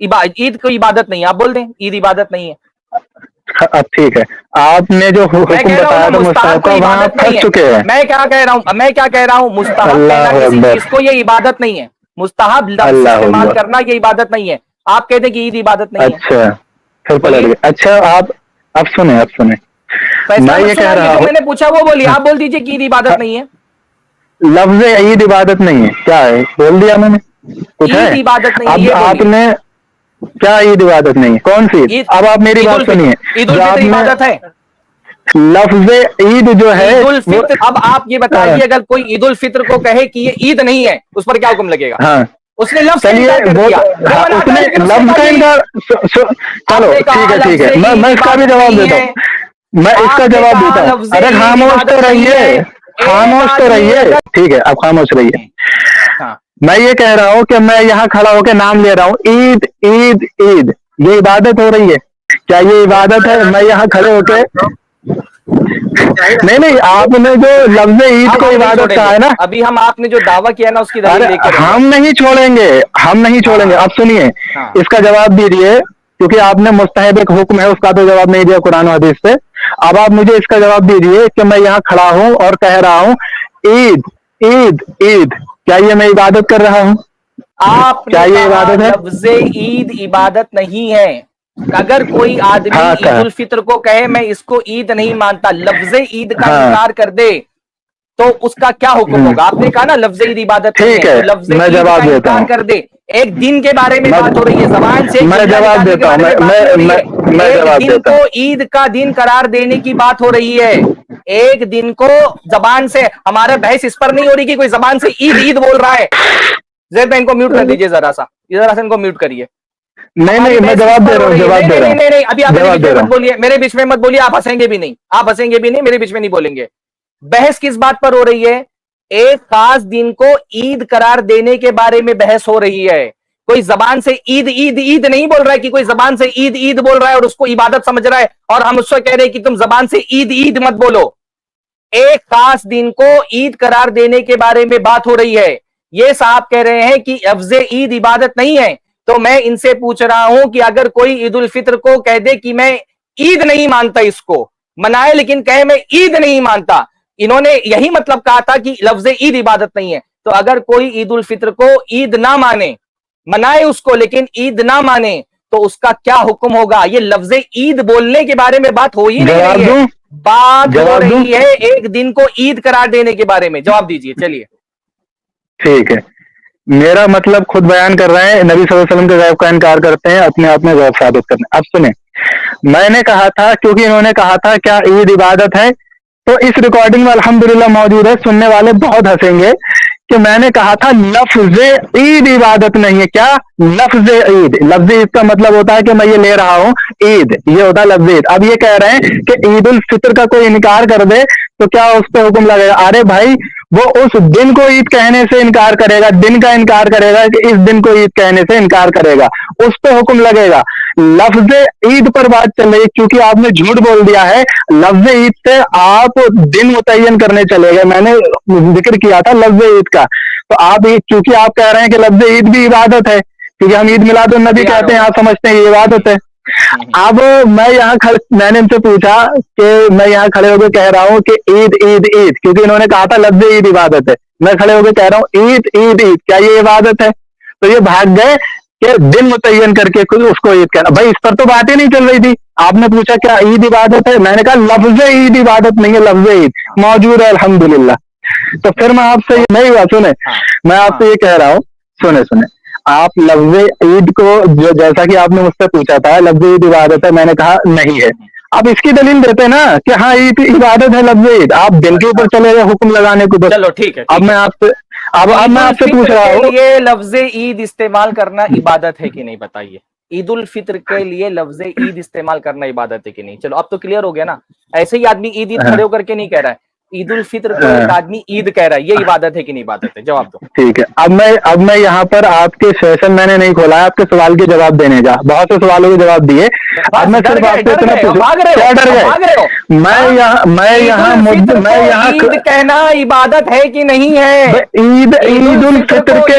عید کوئی عبادت نہیں ہے, آپ بول دیں عید عبادت نہیں ہے. اب ٹھیک ہے, آپ نے جو میں حکم کہہ رہا بتایا ہوں تھا مستحب مستحب کا کوئی وہاں عبادت آپ نہیں پھنس ہے. چکے ہیں. میں کیا کہہ رہا ہوں مستحب کہنا اللہ کسی اکبر, چیز کو یہ عبادت نہیں ہے. مستحب لفظ اللہ استعمال اکبر. کرنا یہ عبادت نہیں ہے. آپ کہتے ہیں کہ عید عبادت نہیں ہے. اچھا پھر پلٹ بولیے, گئے. اچھا آپ اب سنیں, فیصلہ میں مت یہ کہہ سنائیے, رہا جو ہوں میں نے پوچھا وہ بولیے. آپ بول دیجئے کہ عید عبادت نہیں ہے. لفظ عید عبادت نہیں ہے, کیا ہے بول دیا میں نے, کچھ ہے. عید عبادت نہیں ہے, اب یہ آپ بولیے. نے کیا عید عبادت نہیں ہے, کون سی عید؟ عید, اب آپ میری عید بات الفطر, سنیے. عید جو الفطر آپ نے عبادت ہے. لفظ عید جو ہے عید وہ, الفطر, اب آپ یہ بتائیے اگر کوئی عید الفطر کو کہے کہ یہ عید نہیں ہے, اس پر کیا حکم لگے گا؟ ہاں اس نے لفظ کا چلیے انکار کر وہ دیا, وہ منع اس تھا نے لیکن اس نے لفظ کہا کا کہ انکار, آپ چلو نے ٹھیک کہا ہے لفظ عید میں اس کا بھی عبادت جواب نہیں دیتا ہے. ہوں, میں اس کا آپ نے جواب کہا دیتا ہوں. لفظ ارے عید خاموش تو عبادت نہیں رہیے, ہے. ایک خاموش تو آدمی رہیے, اگر, ٹھیک ہے اب خاموش رہیے. ہاں میں یہ کہہ رہا ہوں کہ میں یہاں کھڑا ہو کے نام لے رہا ہوں عید عید عید, یہ عبادت ہو رہی ہے کیا؟ یہ عبادت ہے. میں یہاں کھڑے ہو کے, نہیں آپ نے جو لفظ عید اب کو ہم نہیں عبادت چھوڑیں کہا گے. ہے نا, ابھی ہم آپ نے جو دعویٰ کیا نا اس کی ارے دلیل لے کے رہیں گے. ہم نہیں چھوڑیں گے, ہم نہیں ہاں چھوڑیں گے. ہاں اب سنیے, ہاں, اس کا جواب دیجیے, کیونکہ آپ نے مستحب ایک حکم ہے اس کا تو جواب نہیں دیا قرآن و حدیث سے. اب آپ مجھے اس کا جواب دیجیے کہ میں یہاں کھڑا ہوں اور کہہ رہا ہوں عید عید عید, کیا یہ میں عبادت کر رہا ہوں؟ آپ کیا نے یہ کہا عبادت ہے؟ لفظ عید عبادت نہیں ہے. اگر کوئی آدمی ہاں عید کہا, الفطر کو کہے میں اس کو عید نہیں مانتا, لفظ عید کا ہاں انکار کر دے, تو اس کا کیا حکم ہوگا؟ آپ نے کہا نا لفظ عید عبادت نہیں ہے, ٹھیک ہے تو لفظ میں عید کا جواب دیتا انکار ہوں, کر دے. ایک دن کے بارے میں بات ہو رہی ہے, زبان سے ایک میں جملہ جواب نکالنے کے دیتا ہوں, بارے میں بات نہیں ہو رہی ہے. میں ایک جواب دن دیتا کو ہوں. عید کا دن قرار دینے کی بات ہو رہی ہے. ایک دن کو زبان سے, ہمارا بحث اس پر نہیں ہو رہی کہ کوئی زبان سے عید عید بول رہا ہے. زید بھائی ان کو میوٹ کر دیجئے, ذرا سا ان کو میوٹ کریے. نہیں ہماری میں بحث کس جواب پر دے رہا ہو ہوں, رہی ہے؟ جواب دے رہا ہوں, نہیں, ابھی آپ میرے بیچ جواب میں دے رہا مت ہوں. بولیے, میرے بیچ میں مت بولیے. آپ ہنسیں گے بھی نہیں, میرے بیچ میں نہیں بولیں گے. بحث کس بات پر ہو رہی ہے؟ ایک خاص دن کو عید قرار دینے کے بارے میں بحث ہو رہی ہے. کوئی زبان سے عید عید عید نہیں بول رہا ہے کہ کوئی زبان سے عید عید بول رہا ہے اور اس کو عبادت سمجھ رہا ہے, اور ہم اس سے کہہ رہے ہیں کہ تم زبان سے عید عید مت بولو. ایک خاص دن کو عید قرار دینے کے بارے میں بات ہو رہی ہے. یہ صاحب کہہ رہے ہیں کہ لفظ عید عبادت نہیں ہے. تو میں ان سے پوچھ رہا ہوں کہ اگر کوئی عید الفطر کو کہہ دے کہ میں عید نہیں مانتا, اس کو منائے لیکن کہے میں عید نہیں مانتا, انہوں نے یہی مطلب کہا تھا کہ لفظ عید عبادت نہیں ہے. تو اگر کوئی عید الفطر کو عید نہ مانے, منائے اس کو لیکن عید نہ مانے, تو اس کا کیا حکم ہوگا؟ یہ لفظ عید بولنے کے بارے میں بات ہو ہی نہیں جواب رہی ہے, دوں, بات ہو جواب دوں, رہی ہے ایک دن کو عید قرار دینے کے بارے میں. جواب دیجئے, چلیے. ٹھیک ہے. میرا مطلب خود بیان کر رہے ہیں, نبی صلی اللہ علیہ وسلم کے غیب کا انکار کرتے ہیں, اپنے آپ میں غیب ثابت کرتے ہیں. اب سنیں, میں نے کہا تھا, کیونکہ انہوں نے کہا تھا کیا عید عبادت ہے, تو اس ریکارڈنگ میں الحمدللہ موجود ہے, سننے والے بہت ہنسیں گے کہ میں نے کہا تھا لفظ عید عبادت نہیں ہے. کیا لفظ عید؟ لفظ عید کا مطلب ہوتا ہے کہ میں یہ لے رہا ہوں عید, یہ ہوتا ہے لفظ عید. اب یہ کہہ رہے ہیں کہ عید الفطر کا کوئی انکار کر دے تو کیا اس پہ حکم لگے گا؟ ارے بھائی, وہ اس دن کو عید کہنے سے انکار کرے گا, دن کا انکار کرے گا کہ اس دن کو عید کہنے سے انکار کرے گا, اس پہ حکم لگے گا. لفظ عید پر بات چل رہی ہے, کیونکہ آپ نے جھوٹ بول دیا ہے. لفظ عید سے آپ دن متعین کرنے چلے گئے, میں نے ذکر کیا تھا لفظ عید کا, تو آپ چونکہ آپ کہہ رہے ہیں کہ لفظ عید بھی عبادت ہے, کیونکہ ہم عید میلاد النبی کہتے ہیں, آپ سمجھتے ہیں یہ عبادت ہے. اب میں نے ان سے پوچھا کہ میں یہاں کھڑے ہو کے کہہ رہا ہوں کہ عید عید عید, کیونکہ انہوں نے کہا تھا لفظ عید عبادت ہے, میں کھڑے ہو کے کہہ رہا ہوں عید عید عید, کیا یہ عبادت ہے؟ تو یہ بھاگ گئے کہ دن متعین کر کے اس کو عید کہنا. بھائی اس پر تو بات ہی نہیں چل رہی تھی. آپ نے پوچھا کیا عید عبادت ہے, میں نے کہا لفظ عید عبادت نہیں ہے, لفظ عید موجود ہے الحمدللہ. تو پھر میں آپ سے نہیں ہوا, سنیں, میں آپ سے یہ کہہ رہا ہوں, سنیں, آپ لفظ عید کو جو جیسا کہ آپ نے مجھ سے پوچھا تھا لفظ عید عبادت ہے, میں نے کہا نہیں ہے. آپ اس کی دلیل دیتے نا کہ ہاں عید عبادت ہے لفظ عید, آپ دل کے اوپر چلے گئے حکم لگانے کو. بس چلو ٹھیک ہے, اب میں آپ سے پوچھ رہا کے ہوں, لیے لفظ عید استعمال کرنا عبادت ہے کہ نہیں, بتائیے. عید الفطر کے لیے لفظ عید استعمال کرنا عبادت ہے کہ نہیں؟ چلو اب تو کلیئر ہو گیا نا. ایسے ہی آدمی عید عید کھڑے ہو کر کے نہیں کہہ رہا ہے, عید الفطر کو ایک آدمی عید کہہ رہا ہے, یہ عبادت ہے کہ نہیں عبادت ہے؟ جواب دو. ٹھیک ہے. اب میں یہاں پر آپ کے سیشن میں نے نہیں کھولا ہے آپ کے سوال کے جواب دینے کا, بہت سے سوالوں کے جواب دیے. اب میں صرف آپ سے اتنا پوچھوں, کیا ڈر گئے؟ میں یہاں عید کہنا عبادت ہے کہ نہیں ہے؟ عید الفطر کے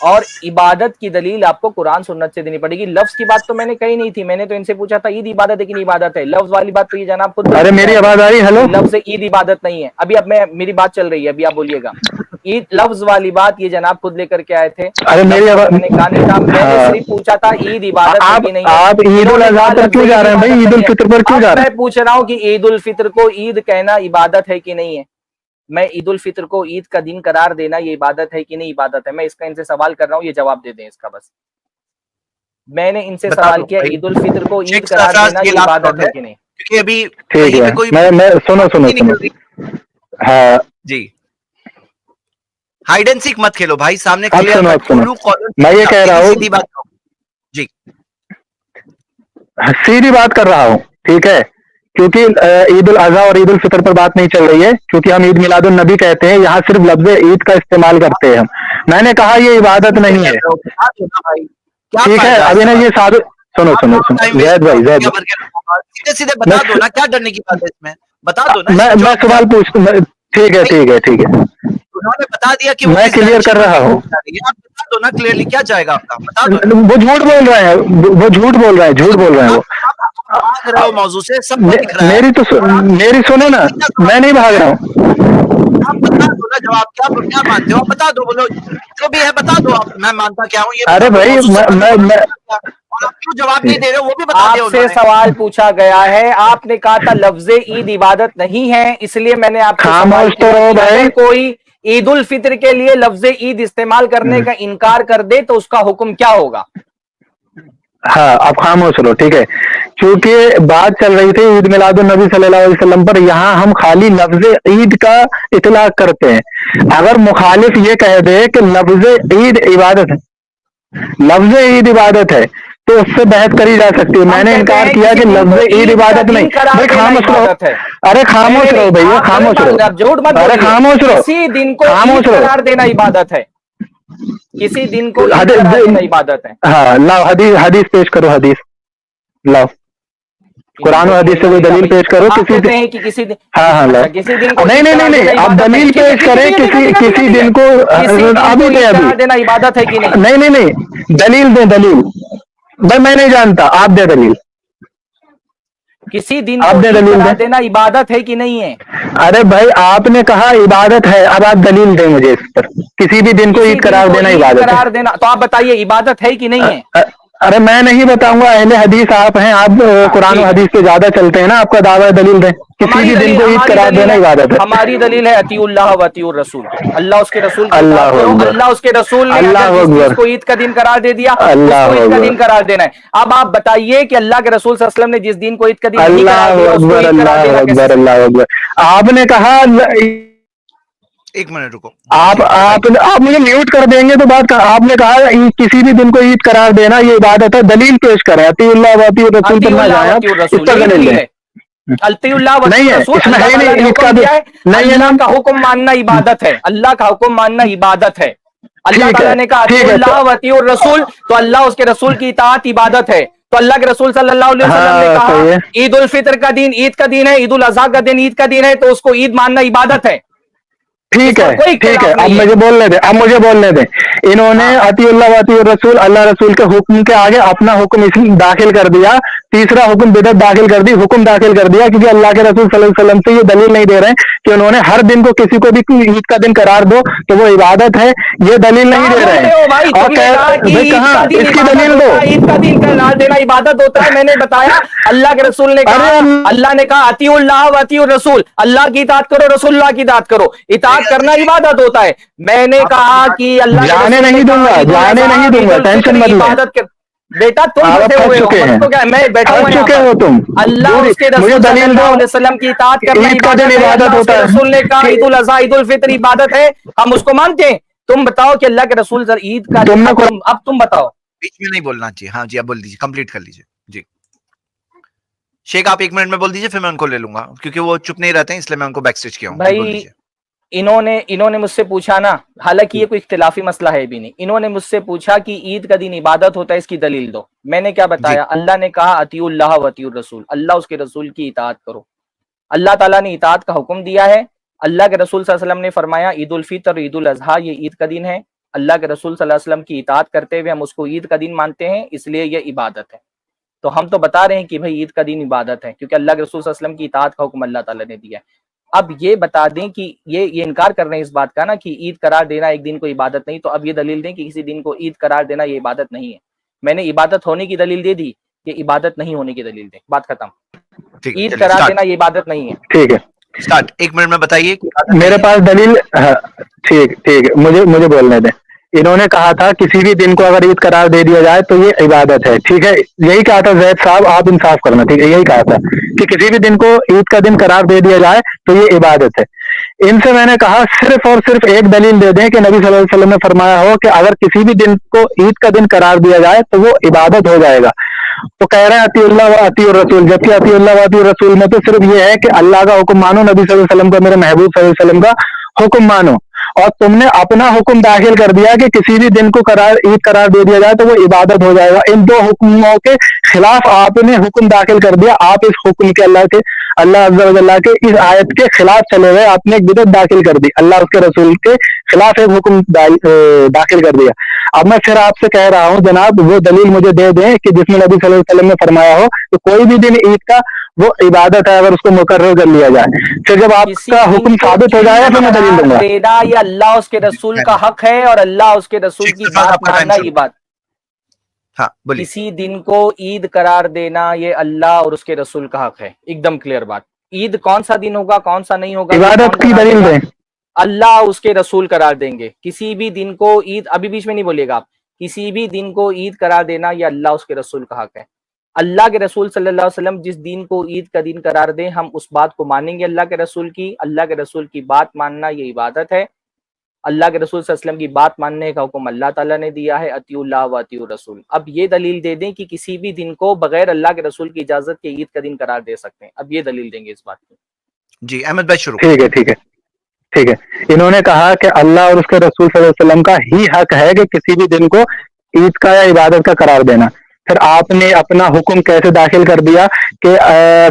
اور عبادت کی دلیل آپ کو قرآن سنت سے دینی پڑے گی. لفظ کی بات تو میں نے کہی نہیں تھی, میں نے تو ان سے پوچھا تھا عید عبادت ہے کہ نہیں عبادت ہے. لفظ والی بات تو یہ جناب خود ارے میری آواز آ رہی ہے؟ ہلو لفظ عید عبادت نہیں ہے. ابھی اب میری بات چل رہی ہے, ابھی آپ بولیے گا. عید لفظ والی بات یہ جناب خود لے کر کے آئے تھے. ارے میری آواز, میں نے کہا نہیں تھا, میں نے صرف پوچھا تھا عید عبادت ہے کہ نہیں ہے. آپ عید انہوں نے کہا الاضحیٰ پر لفظ کیوں عید جا رہے ہیں بھائی؟ عبادت عید نہیں ہے. الفطر پر کیوں اب جا رہے میں ہیں؟ پوچھ رہا ہوں کہ عید الفطر کو عید کہنا عبادت ہے کہ نہیں ہے. میں عید الفطر کو عید کا دن قرار دینا یہ عبادت ہے کہ نہیں عبادت ہے, میں اس کا ان سے سوال کر رہا ہوں, یہ جواب دے دیں اس کا. بس میں نے ان سے بتا سوال دو کیا بھائی. عید الفطر کو عید شیخ قرار سرفراز دینا یہ یہ لاسٹ عبادت راؤنڈ ہے ہے کہ نہیں. کیونکہ ابھی ٹھیک کہیں ہے, پہ کوئی میں سنو بات نہیں نکل رہی. ہاں جی ہائیڈ اینڈ سیک مت کھیلو بھائی, سامنے اب کلیئر سنو, کٹ اب سنو, کھولو کالر, میں یہ کہہ رہا ہوں, سیدھی بات کرو. جی سیدھی بات کر رہا ہوں, ٹھیک ہے, کیونکہ عید الاضحیٰ اور عید الفطر پر بات نہیں چل رہی ہے, کیونکہ ہم عید میلاد النبی کہتے ہیں, یہاں صرف لفظ عید کا استعمال کرتے ہیں ہم. میں نے کہا یہ عبادت نہیں ہے, بتا دو نا بھائی, کیا ٹھیک ہے. فائدہ اب اس انہیں یہ بات سادہ سنو آپ سنو ٹائم سنو, ویسٹ زید بھائی, زید دنیا بھائی, بھر کے سیدھے سیدھے بتا دو نا, کیا ڈرنے کی بات ہے اس میں, بتا دو نا, اس کا میں جواب سوال کیا پوچھ, ٹھیک ہے نہیں. ٹھیک ہے ٹھیک ہے, انہوں نے بتا دیا کہ وہ میں کس کلیئر ڈائریکشن کر میں رہا ہوں. جا رہی ہے, آپ بتا دو نا کلیئرلی کیا جائے گا آپ کا, بتا دو نا. وہ جھوٹ بول رہے ہیں, وہ جھوٹ بول رہے ہیں, جھوٹ بول رہے ہیں وہ. آپ بھاگ رہے ہو موضوع سے, سب کو دکھ رہا ہے. میری تو اور آپ میری سنو نا, کیا جواب میں نہیں بھاگ دیتے رہا ہیں؟ ہوں. آپ بتا دو نا جواب, کیا مانتے ہو آپ, بتا دو, بولو جو بھی ہے بتا دو آپ, میں مانتا کیا ہوں یہ بتا ارے دو, بھائی موضوع سے میں اور آپ کیوں جواب نہیں دے رہے ہو وہ بھی بتا دیا آپ انہوں سے نے. سوال پوچھا گیا ہے, آپ نے کہا تھا لفظ عید عبادت نہیں ہے, اس لیے میں نے آپ سے سوال خاموش تو کیا رہو کہ بھائی. اگر کوئی عید الفطر کے لیے لفظ عید استعمال کرنے کا انکار کر دے تو اس کا حکم کیا ہوگا. ہاں اب خاموش رہو, ٹھیک ہے, کیونکہ بات چل رہی تھی عید میلاد النبی صلی اللہ علیہ وسلم پر, یہاں ہم خالی لفظ عید کا اطلاق کرتے ہیں. اگر مخالف یہ کہہ دے کہ لفظ عید عبادت ہے, لفظ عید عبادت ہے, تو اس سے بحث کری جا سکتی ہے. میں ہم نے کہتے انکار ہیں کیا کسی کہ دن لفظ کو عید کا عبادت نہیں. دن قرار بھائی دینا خاموش رہو, عبادت ہے. ارے خاموش رہو نہیں, بھیا, آپ خاموش غلط رہو, بات, آپ جھوٹ مت ارے بولیے. خاموش رہو, کسی دن کو خاموش عید رہو. قرار دینا عبادت ہے, کسی دن کو عید قرار دینا عبادت ہے. ہاں لاؤ حدیث پیش کرو, حدیث لاؤ, انہوں قرآن و حدیث سے انہوں کوئی نے کہا دلیل بھائی, پیش کرو آپ کسی کہتے دن. ہیں کہ کسی دن, ہاں ہاں لاؤ, اچھا کسی دن کو نہیں عید نہیں نہیں قرار دینا نہیں, آپ عبادت ہے. دلیل ٹھیک ہے, پیش ٹھیک ہے, کریں ٹھیک ہے, ٹھیک ہے, ٹھیک ہے, کسی ٹھیک ہے. دن کو, کسی دن کو ابھی دے عید ابھی, قرار دینا عبادت ہے کہ نہیں. نہیں نہیں نہیں, دلیل دیں دلیل. بھائی میں نہیں جانتا, آپ دے دلیل, کسی دن آپ کو دے عید دلیل قرار دیں. دینا عبادت ہے کہ نہیں ہے. ارے بھائی آپ نے کہا عبادت ہے, اب آپ دلیل دیں مجھے اس پر, کسی بھی دن کو کسی عید دن قرار کو دینا عید عبادت ہے. قرار دینا, تو آپ بتائیے عبادت ہے کہ نہیں ہے. ارے میں نہیں بتاؤں گا, اہل حدیث آپ ہیں, آپ ہاں قرآن و ٹھیک ہے, حدیث پہ زیادہ چلتے ہیں نا, آپ کا دعویٰ دلیل دیں. کسی بھی دن کو عید قرار دینا عبادت ہے. ہماری دلیل ہے اطیع اللہ و اطیع الرسول, اللہ اس کے رسول کی اطاعت اللہ کرو. اکبر, اللہ اس کے رسول نے اگر اللہ جس چیز اکبر, کو عید کا دن قرار دے دیا اس کو اللہ عید کا اکبر, دن قرار دینا ہے. اب آپ بتائیے کہ اللہ کے رسول صلی اللہ علیہ وسلم نے جس دن کو عید کا دن نہیں قرار اللہ دیا اس کو اکبر, عید قرار اللہ دینا کیسے اکبر, صحیح ہے. اللہ اکبر. آپ نے کہا, ایک منٹ رکو, آپ مجھے میوٹ کر دیں گے تو بات, آپ نے کہا کسی بھی دن کو عید قرار دینا یہ عبادت ہے, دلیل پیش کریں. اطیع اللہ و اطیع الرسول پر اطیع نہ اللہ و جائیں, اطیع آپ اس الرسول, پر یہی دلیل دلیل دیں. ہے. اطیع اللہ و اطیع نہیں ہے, الرسول, اس میں اللہ ہے ہی تعالیٰ نے نہیں عید کا حکم دیا ہے. نہیں ہے نا. اللہ کا حکم ماننا عبادت ہے, اللہ کا حکم ماننا عبادت ہے. اللہ ٹھیک ہے تعالیٰ نے کہا اطیع ٹھیک ہے, تو اللہ و اطیع الرسول, تو اللہ اس کے رسول کی اطاعت عبادت ہے. تو اللہ کے رسول صلی اللہ علیہ وسلم نے ہاں کہا صحیح ہے, عید الفطر کا دن عید کا دن ہے, عید الاضحیٰ کا دن عید کا دن ہے, تو اس کو عید ماننا عبادت ہے. اس ٹھیک پر ہے کوئی ٹھیک ہے. اختلاف اب نہیں ہے. مجھے بولنے دیں, اب مجھے بولنے دیں. انہوں نے ہاں اطیع اللہ و اطیع الرسول, اللہ رسول کے حکم کے آگے اپنا حکم اس داخل کر دیا, تیسرا حکم بدعت داخل کر دی, حکم داخل کر دیا, کیونکہ اللہ کے رسول صلی اللہ علیہ وسلم سے یہ دلیل نہیں دے رہے ہیں کہ انہوں نے ہر دن کو کسی کو بھی عید کا دن قرار دو تو وہ عبادت ہے, یہ دلیل نہیں کہاں دے گھوم رہے رہے ہو بھائی, ہیں. اور تم نے کہا کہ بھائی عید کہاں, کا دن اس کی عبادت دلیل دو. ہوتا ہے, عید کا دن قرار دینا عبادت ہوتا ہے. میں نے بتایا اللہ کے رسول نے ارے کہا, اللہ نے کہا اطیع اللہ و اطیع الرسول, اللہ کی اطاعت کرو, رسول اللہ کی اطاعت کرو. اطاعت کرنا عبادت ہوتا ہے. میں نے کہا کہ اللہ کے جانے رسول نے نہیں دوں کہا گا, عید جانے الاضحیٰ نہیں دوں عید گا, الفطر ٹینشن مت لیں. عبادت کر. بیٹا تم آپ پھنسے پھنس ہوئے ہو, چکے ہم ہیں, تو کیا, میں بیٹھا ہوں پھنس یہاں چکے پر. ہو تم. اللہ اس کے مجھے رسول صلی دلیل اللہ دو, علیہ وسلم کی اطاعت کرنا عید کا دن عبادت ہے. عبادت اللہ اس ہوتا کے رسول نے کہا ہے. عید الاضحیٰ عید الفطر عبادت ہے, ہم اس کو مانتے ہیں. تم بتاؤ کہ اللہ کے رسول عید کا دن, تم نے اب تم بتاؤ. بیچ میں نہیں بولنا چاہیے. ہاں جی اب بول دیجیے, کمپلیٹ کر لیجیے. جی شیخ آپ 1 منٹ میں بول دیجیے, پھر میں ان کو لے لوں گا, کیونکہ وہ چپ نہیں رہتے ہیں, اس لیے میں ان کو بیک اسٹیج کیا ہوں. جی بول بھائی دیجیے. انہوں نے مجھ سے پوچھا نا, حالانکہ یہ کوئی اختلافی مسئلہ ہے بھی نہیں, انہوں نے مجھ سے پوچھا کہ عید کا دن عبادت ہوتا ہے, اس کی دلیل دو. میں نے کیا جی بتایا, اللہ نے کہا اطیع اللہ و اطیع الرسول, اللہ اس کے رسول کی اطاعت کرو. اللہ تعالیٰ نے اطاعت کا حکم دیا ہے. اللہ کے رسول صلی اللہ علیہ وسلم نے فرمایا عید الفطر اور عید الاضحیٰ یہ عید کا دن ہے, اللہ کے رسول صلی اللہ علیہ وسلم کی اطاعت کرتے ہوئے ہم اس کو عید کا دن مانتے ہیں، اس لیے یہ عبادت ہے۔ تو ہم تو بتا رہے ہیں کہ بھائی عید کا دن عبادت ہے، کیونکہ اللہ کے رسول صلی اللہ علیہ وسلم کی اطاعت کا حکم اللہ تعالیٰ نے دیا ہے۔ اب یہ بتا دیں کہ یہ انکار کر رہے ہیں اس بات کا نا کہ عید قرار دینا ایک دن کو عبادت نہیں، تو اب یہ دلیل دیں کہ کسی دن کو عید قرار دینا یہ عبادت نہیں ہے۔ میں نے عبادت ہونے کی دلیل دے دی، یہ عبادت نہیں ہونے کی دلیل دیں، بات ختم۔ عید قرار دینا یہ عبادت نہیں ہے۔ ٹھیک ہے، اسٹارٹ 1 منٹ میں بتائیے۔ میرے پاس دلیل، ہاں، ٹھیک ہے، مجھے بولنے دیں۔ انہوں نے کہا تھا کسی بھی دن کو اگر عید قرار دے دیا جائے تو یہ عبادت ہے، ٹھیک ہے، یہی کہا تھا زید صاحب، آپ انصاف کرنا، ٹھیک ہے، یہی کہا تھا کہ کسی بھی دن کو عید کا دن قرار دے دیا جائے تو یہ عبادت ہے۔ ان سے میں نے کہا صرف اور صرف ایک دلیل دے دیں کہ نبی صلی اللہ علیہ وسلم نے فرمایا ہو کہ اگر کسی بھی دن کو عید کا دن قرار دیا جائے تو وہ عبادت ہو جائے گا۔ تو کہہ رہے ہیں اطیع اللہ و اطیع الرسول، جبکہ اطیع اللہ و اطیع الرسول میں تو صرف یہ ہے کہ اللہ کا حکم مانو، نبی صلی اللہ علیہ وسلم کا، میرے محبوب صلی اللہ علیہ وسلم کا حکم مانو، اور تم نے اپنا حکم داخل کر دیا کہ کسی بھی دن کو عید قرار دے دیا جائے تو وہ عبادت ہو جائے گا۔ ان دو حکموں کے خلاف آپ نے حکم داخل کر دیا، آپ اس حکم کے اللہ عز و جل کے اس آیت کے خلاف چلے ہوئے، آپ نے ایک بدعت داخل کر دی، اللہ اس کے رسول کے خلاف ایک حکم داخل کر دیا۔ اب میں پھر آپ سے کہہ رہا ہوں جناب وہ دلیل مجھے دے دیں کہ جس میں نبی صلی اللہ علیہ وسلم نے فرمایا ہو کہ کوئی بھی دن عید کا وہ عبادت ہے اگر اس کو مقرر کر لیا جائے۔ پھر جب آپ کا حکم ثابت ہو جائے پھر میں دلیل دوں گا۔ دینا یہ اللہ اس کے رسول کا حق ہے، اور اللہ اس کے رسول کی بات ماننا یہ بات۔ ہاں بولیے۔ کسی دن کو عید قرار دینا یہ اللہ اور اس کے رسول کا حق ہے، ایک دم کلیئر بات۔ عید کون سا دن ہوگا کون سا نہیں ہوگا، عبادت کی دلیل دیں، اللہ اس کے رسول قرار دیں گے۔ کسی بھی دن کو عید، ابھی بیچ میں نہیں بولیے گا آپ، کسی بھی دن کو عید قرار دینا یہ اللہ اس کے رسول کا حق ہے۔ اللہ کے رسول صلی اللہ علیہ وسلم جس دن کو عید کا دن قرار دیں ہم اس بات کو مانیں گے، اللہ کے رسول کی۔ اللہ کے رسول کی بات ماننا یہ عبادت ہے۔ اللہ کے رسول صلی اللہ علیہ وسلم کی بات ماننے کا حکم اللہ تعالیٰ نے دیا ہے، اطیعوا اللہ و اطیعوا الرسول۔ اب یہ دلیل دے دیں کہ کسی بھی دن کو بغیر اللہ کے رسول کی اجازت کے عید کا دن قرار دے سکتے ہیں، اب یہ دلیل دیں گے اس بات کی۔ جی احمد بھائی شروع۔ ٹھیک ہے، انہوں نے کہا کہ اللہ اور اس کے رسول صلی اللہ علیہ وسلم کا ہی حق ہے کہ کسی بھی دن کو عید کا یا عبادت کا قرار دینا۔ پھر آپ نے اپنا حکم کیسے داخل کر دیا کہ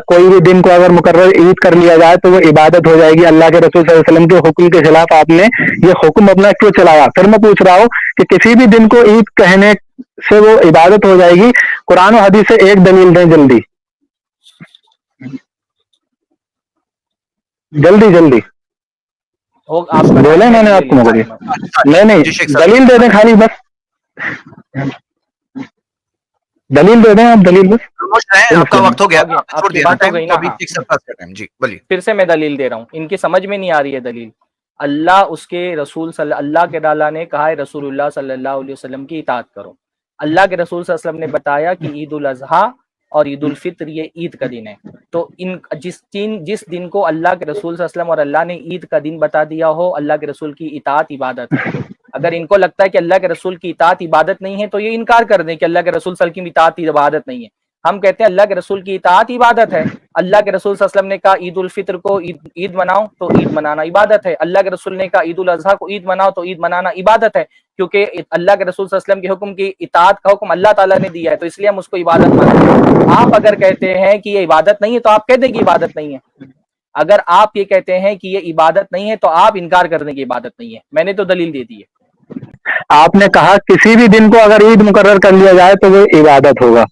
کوئی بھی دن کو اگر مقرر عید کر لیا جائے تو وہ عبادت ہو جائے گی؟ اللہ کے رسول صلی اللہ علیہ وسلم کے حکم کے خلاف آپ نے یہ حکم اپنا کیوں چلایا؟ پھر میں پوچھ رہا ہوں کہ کسی بھی دن کو عید کہنے سے وہ عبادت ہو جائے گی، قرآن و حدیث سے ایک دلیل دیں جلدی بولے، میں نے آپ کو موقع دیا۔ نہیں دلیل دے دیں، خالی بس دلیل دے دیں آپ، دلیل بس۔ آپ کا وقت ہو گیا، آپ کی بات ہو گئی نا۔ جی بولیے۔ پھر سے میں دلیل دے رہا ہوں، ان کی سمجھ میں نہیں آ رہی ہے دلیل۔ اللہ اس کے رسول اللہ کے تعالیٰ نے کہا ہے رسول اللہ صلی اللہ علیہ وسلم کی اطاعت کرو۔ اللہ کے رسول صلی اللہ علیہ وسلم نے بتایا کہ عید الاضحیٰ اور عید الفطر یہ عید کا دن ہے، تو جس دن کو اللہ کے رسول صلی اللہ علیہ وسلم اور اللہ نے عید کا دن بتا دیا ہو، اللہ کے رسول کی اطاعت عبادت ہے۔ اگر ان کو لگتا ہے کہ اللہ کے رسول کی اطاعت عبادت نہیں ہے تو یہ انکار کر دیں کہ اللہ کے رسول صلی اللہ علیہ وسلم کی اطاعت عبادت نہیں ہے۔ ہم کہتے ہیں اللہ کے رسول کی اطاعت عبادت ہے۔ اللہ کے رسول صلی اللہ علیہ وسلم نے کہا عید الفطر کو عید مناؤ تو عید منانا عبادت ہے۔ اللہ کے رسول نے کہا عید الاضحیٰ کو عید مناؤ تو عید منانا عبادت ہے، کیونکہ اللہ کے رسول صلی اللہ علیہ وسلم کے حکم کی اطاعت کا حکم اللہ تعالیٰ نے دیا ہے، تو اس لیے ہم اس کو عبادت مانتے ہیں۔ آپ اگر کہتے ہیں کہ یہ عبادت نہیں ہے تو آپ کہہ دیں کہ عبادت نہیں ہے۔ اگر آپ یہ کہتے ہیں کہ یہ عبادت نہیں ہے تو آپ انکار کر دیں کہ عبادت نہیں ہے۔ میں نے تو دلیل دے دی ہے۔ آپ نے کہا کسی بھی دن کو اگر عید مقرر کر لیا جائے تو وہ عبادت ہوگا،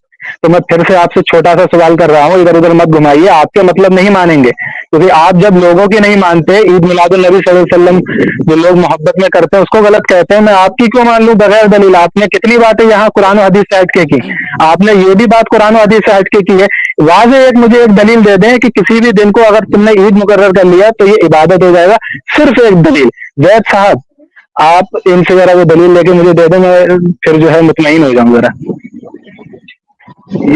تو میں پھر سے آپ سے چھوٹا سا سوال کر رہا ہوں، ادھر ادھر مت گھمائیے، آپ کے مطلب نہیں مانیں گے، کیونکہ آپ جب لوگوں کی نہیں مانتے، عید میلاد النبی صلی اللہ علیہ وسلم جو لوگ محبت میں کرتے ہیں اس کو غلط کہتے ہیں، میں آپ کی کیوں مان لوں بغیر دلیل؟ آپ نے کتنی باتیں یہاں قرآن و حدیث سے ہٹ کے کی، آپ نے یہ بھی بات قرآن و حدیث سے ہٹ کے کی ہے۔ واضح مجھے ایک دلیل دے دیں کہ کسی بھی دن کو اگر تم نے عید مقرر کر لیا تو یہ عبادت ہو جائے گا، صرف ایک دلیل۔ زید صاحب آپ ان سے ذرا وہ دلیل لے کے مجھے دے دیں، میں پھر جو ہے مطمئن ہو جاؤں ذرا۔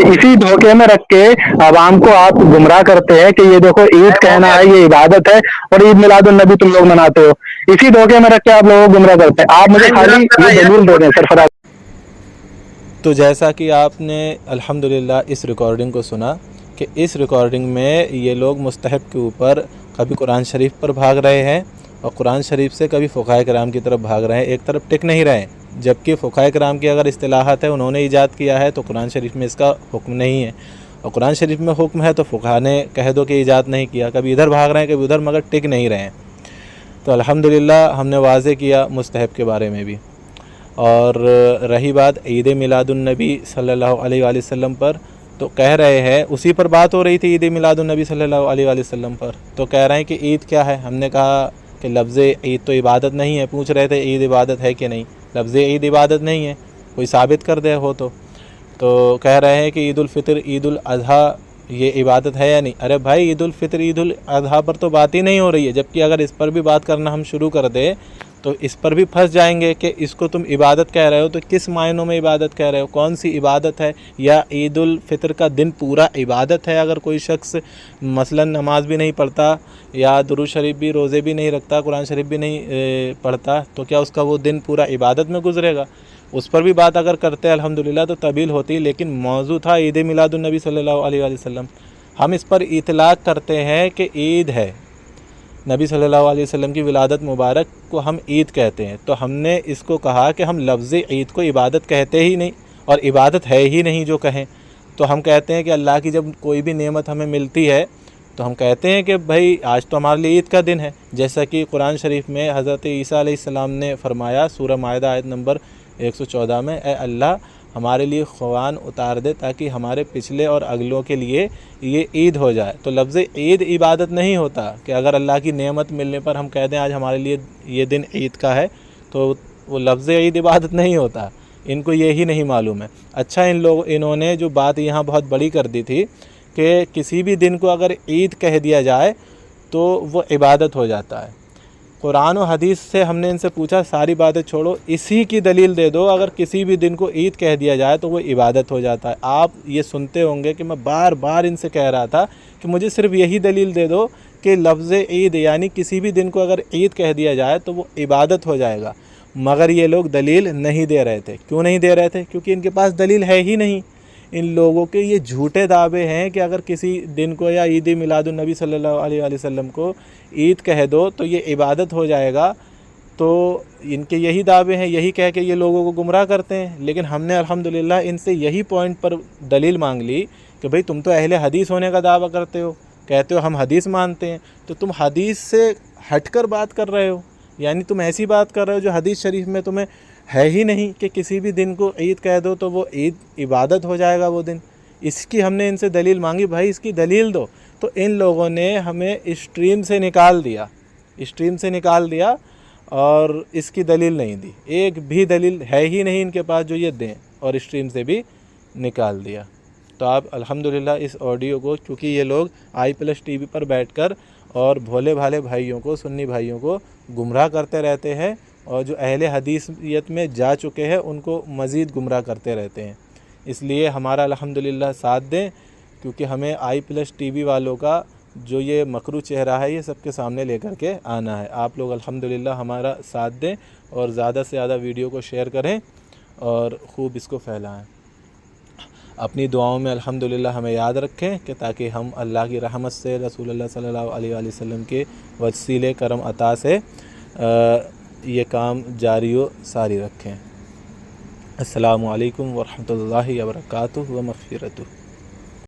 اسی دھوکے میں رکھ کے عوام کو آپ گمراہ کرتے ہیں کہ یہ دیکھو عید کہنا ہے یہ عبادت ہے اور عید میلاد النبی تم لوگ مناتے ہو، اسی دھوکے میں رکھ کے آپ لوگوں کو گمراہ کرتے ہیں۔ آپ مجھے خالی یہ دلیل دے دیں سرفراز۔ تو جیسا کہ آپ نے الحمدللہ اس ریکارڈنگ کو سنا کہ اس ریکارڈنگ میں یہ لوگ مستحب کے اوپر کبھی قرآن شریف پر بھاگ رہے ہیں اور قرآن شریف سے کبھی فقہائے کرام کی طرف بھاگ رہے ہیں، ایک طرف ٹک نہیں رہے ہیں، جبکہ فقہائے کرام کی اگر اصطلاحات ہے انہوں نے ایجاد کیا ہے تو قرآن شریف میں اس کا حکم نہیں ہے، اور قرآن شریف میں حکم ہے تو فقہا نے کہہ دو کہ ایجاد نہیں کیا، کبھی ادھر بھاگ رہے ہیں کبھی ادھر، مگر ٹک نہیں رہے ہیں۔ تو الحمدللہ ہم نے واضح کیا مستحب کے بارے میں بھی۔ اور رہی بات عید میلادالنبی صلی اللہ علیہ وآلہ وسلم پر، تو کہہ رہے ہیں اسی پر بات ہو رہی تھی عید میلادالنبی صلی اللہ علیہ وآلہ وسلم پر، تو کہہ رہے ہیں کہ عید کیا ہے. ہم نے کہا کہ لفظ عید تو عبادت نہیں ہے. پوچھ رہے تھے عید عبادت ہے کہ نہیں. لفظ عید عبادت نہیں ہے، کوئی ثابت کر دے ہو تو کہہ رہے ہیں کہ عید الفطر عید الاضحیٰ یہ عبادت ہے یا نہیں. ارے بھائی عید الفطر عید الاضحیٰ پر تو بات ہی نہیں ہو رہی ہے، جبکہ اگر اس پر بھی بات کرنا ہم شروع کر دیں تو اس پر بھی پھنس جائیں گے کہ اس کو تم عبادت کہہ رہے ہو، تو کس معنوں میں عبادت کہہ رہے ہو، کون سی عبادت ہے؟ یا عید الفطر کا دن پورا عبادت ہے؟ اگر کوئی شخص مثلا نماز بھی نہیں پڑھتا یا درود شریف بھی روزے بھی نہیں رکھتا، قرآن شریف بھی نہیں پڑھتا، تو کیا اس کا وہ دن پورا عبادت میں گزرے گا؟ اس پر بھی بات اگر کرتے الحمدللہ تو طویل ہوتی، لیکن موضوع تھا عید میلاد النبی صلی اللہ علیہ وآلہ وسلم. ہم اس پر اطلاق کرتے ہیں کہ عید ہے، نبی صلی اللہ علیہ وسلم کی ولادت مبارک کو ہم عید کہتے ہیں، تو ہم نے اس کو کہا کہ ہم لفظ عید کو عبادت کہتے ہی نہیں، اور عبادت ہے ہی نہیں جو کہیں. تو ہم کہتے ہیں کہ اللہ کی جب کوئی بھی نعمت ہمیں ملتی ہے تو ہم کہتے ہیں کہ بھائی آج تو ہمارے لیے عید کا دن ہے، جیسا کہ قرآن شریف میں حضرت عیسیٰ علیہ السلام نے فرمایا سورہ مائدہ آیت نمبر 114 میں، اے اللہ ہمارے لیے خوان اتار دے تاکہ ہمارے پچھلے اور اگلوں کے لیے یہ عید ہو جائے. تو لفظ عید عبادت نہیں ہوتا کہ اگر اللہ کی نعمت ملنے پر ہم کہہ دیں آج ہمارے لیے یہ دن عید کا ہے، تو وہ لفظ عید عبادت نہیں ہوتا. ان کو یہی نہیں معلوم ہے. اچھا انہوں نے جو بات یہاں بہت بڑی کر دی تھی کہ کسی بھی دن کو اگر عید کہہ دیا جائے تو وہ عبادت ہو جاتا ہے. قرآن و حدیث سے ہم نے ان سے پوچھا ساری باتیں چھوڑو، اسی کی دلیل دے دو، اگر کسی بھی دن کو عید کہہ دیا جائے تو وہ عبادت ہو جاتا ہے. آپ یہ سنتے ہوں گے کہ میں بار بار ان سے کہہ رہا تھا کہ مجھے صرف یہی دلیل دے دو کہ لفظ عید یعنی کسی بھی دن کو اگر عید کہہ دیا جائے تو وہ عبادت ہو جائے گا، مگر یہ لوگ دلیل نہیں دے رہے تھے. کیوں نہیں دے رہے تھے؟ کیونکہ ان کے پاس دلیل ہے ہی نہیں. ان لوگوں کے یہ جھوٹے دعوے ہیں کہ اگر کسی دن کو یا عید میلاد النبی صلی اللہ علیہ وآلہ وسلم کو عید کہہ دو تو یہ عبادت ہو جائے گا. تو ان کے یہی دعوے ہیں، یہی کہہ کے یہ لوگوں کو گمراہ کرتے ہیں. لیکن ہم نے الحمدللہ ان سے یہی پوائنٹ پر دلیل مانگ لی کہ بھئی تم تو اہل حدیث ہونے کا دعویٰ کرتے ہو، کہتے ہو ہم حدیث مانتے ہیں، تو تم حدیث سے ہٹ کر بات کر رہے ہو، یعنی تم ایسی بات کر رہے ہو جو حدیث شریف میں تمہیں ہے ہی نہیں کہ کسی بھی دن کو عید کہہ دو تو وہ عید عبادت ہو جائے گا وہ دن. اس کی ہم نے ان سے دلیل مانگی، بھائی اس کی دلیل دو. تو ان لوگوں نے ہمیں اسٹریم سے نکال دیا اور اس کی دلیل نہیں دی. ایک بھی دلیل ہے ہی نہیں ان کے پاس جو یہ دیں، اور اسٹریم سے بھی نکال دیا. تو آپ الحمدللہ اس آڈیو کو، کیونکہ یہ لوگ i+TV پر بیٹھ کر اور بھولے بھالے بھائیوں کو، سنی بھائیوں کو گمراہ کرتے رہتے ہیں، اور جو اہل حدیثیت میں جا چکے ہیں ان کو مزید گمراہ کرتے رہتے ہیں. اس لیے ہمارا الحمدللہ ساتھ دیں، کیونکہ ہمیں i+TV والوں کا جو یہ مکروہ چہرہ ہے یہ سب کے سامنے لے کر کے آنا ہے. آپ لوگ الحمدللہ ہمارا ساتھ دیں اور زیادہ سے زیادہ ویڈیو کو شیئر کریں اور خوب اس کو پھیلائیں. اپنی دعاؤں میں الحمدللہ ہمیں یاد رکھیں کہ تاکہ ہم اللہ کی رحمت سے، رسول اللہ صلی اللہ علیہ وآلہ وسلم کے وسیلے کرم عطا سے یہ کام جاری و ساری رکھیں. السلام علیکم ورحمۃ اللہ وبرکاتہ و مغفرتہ.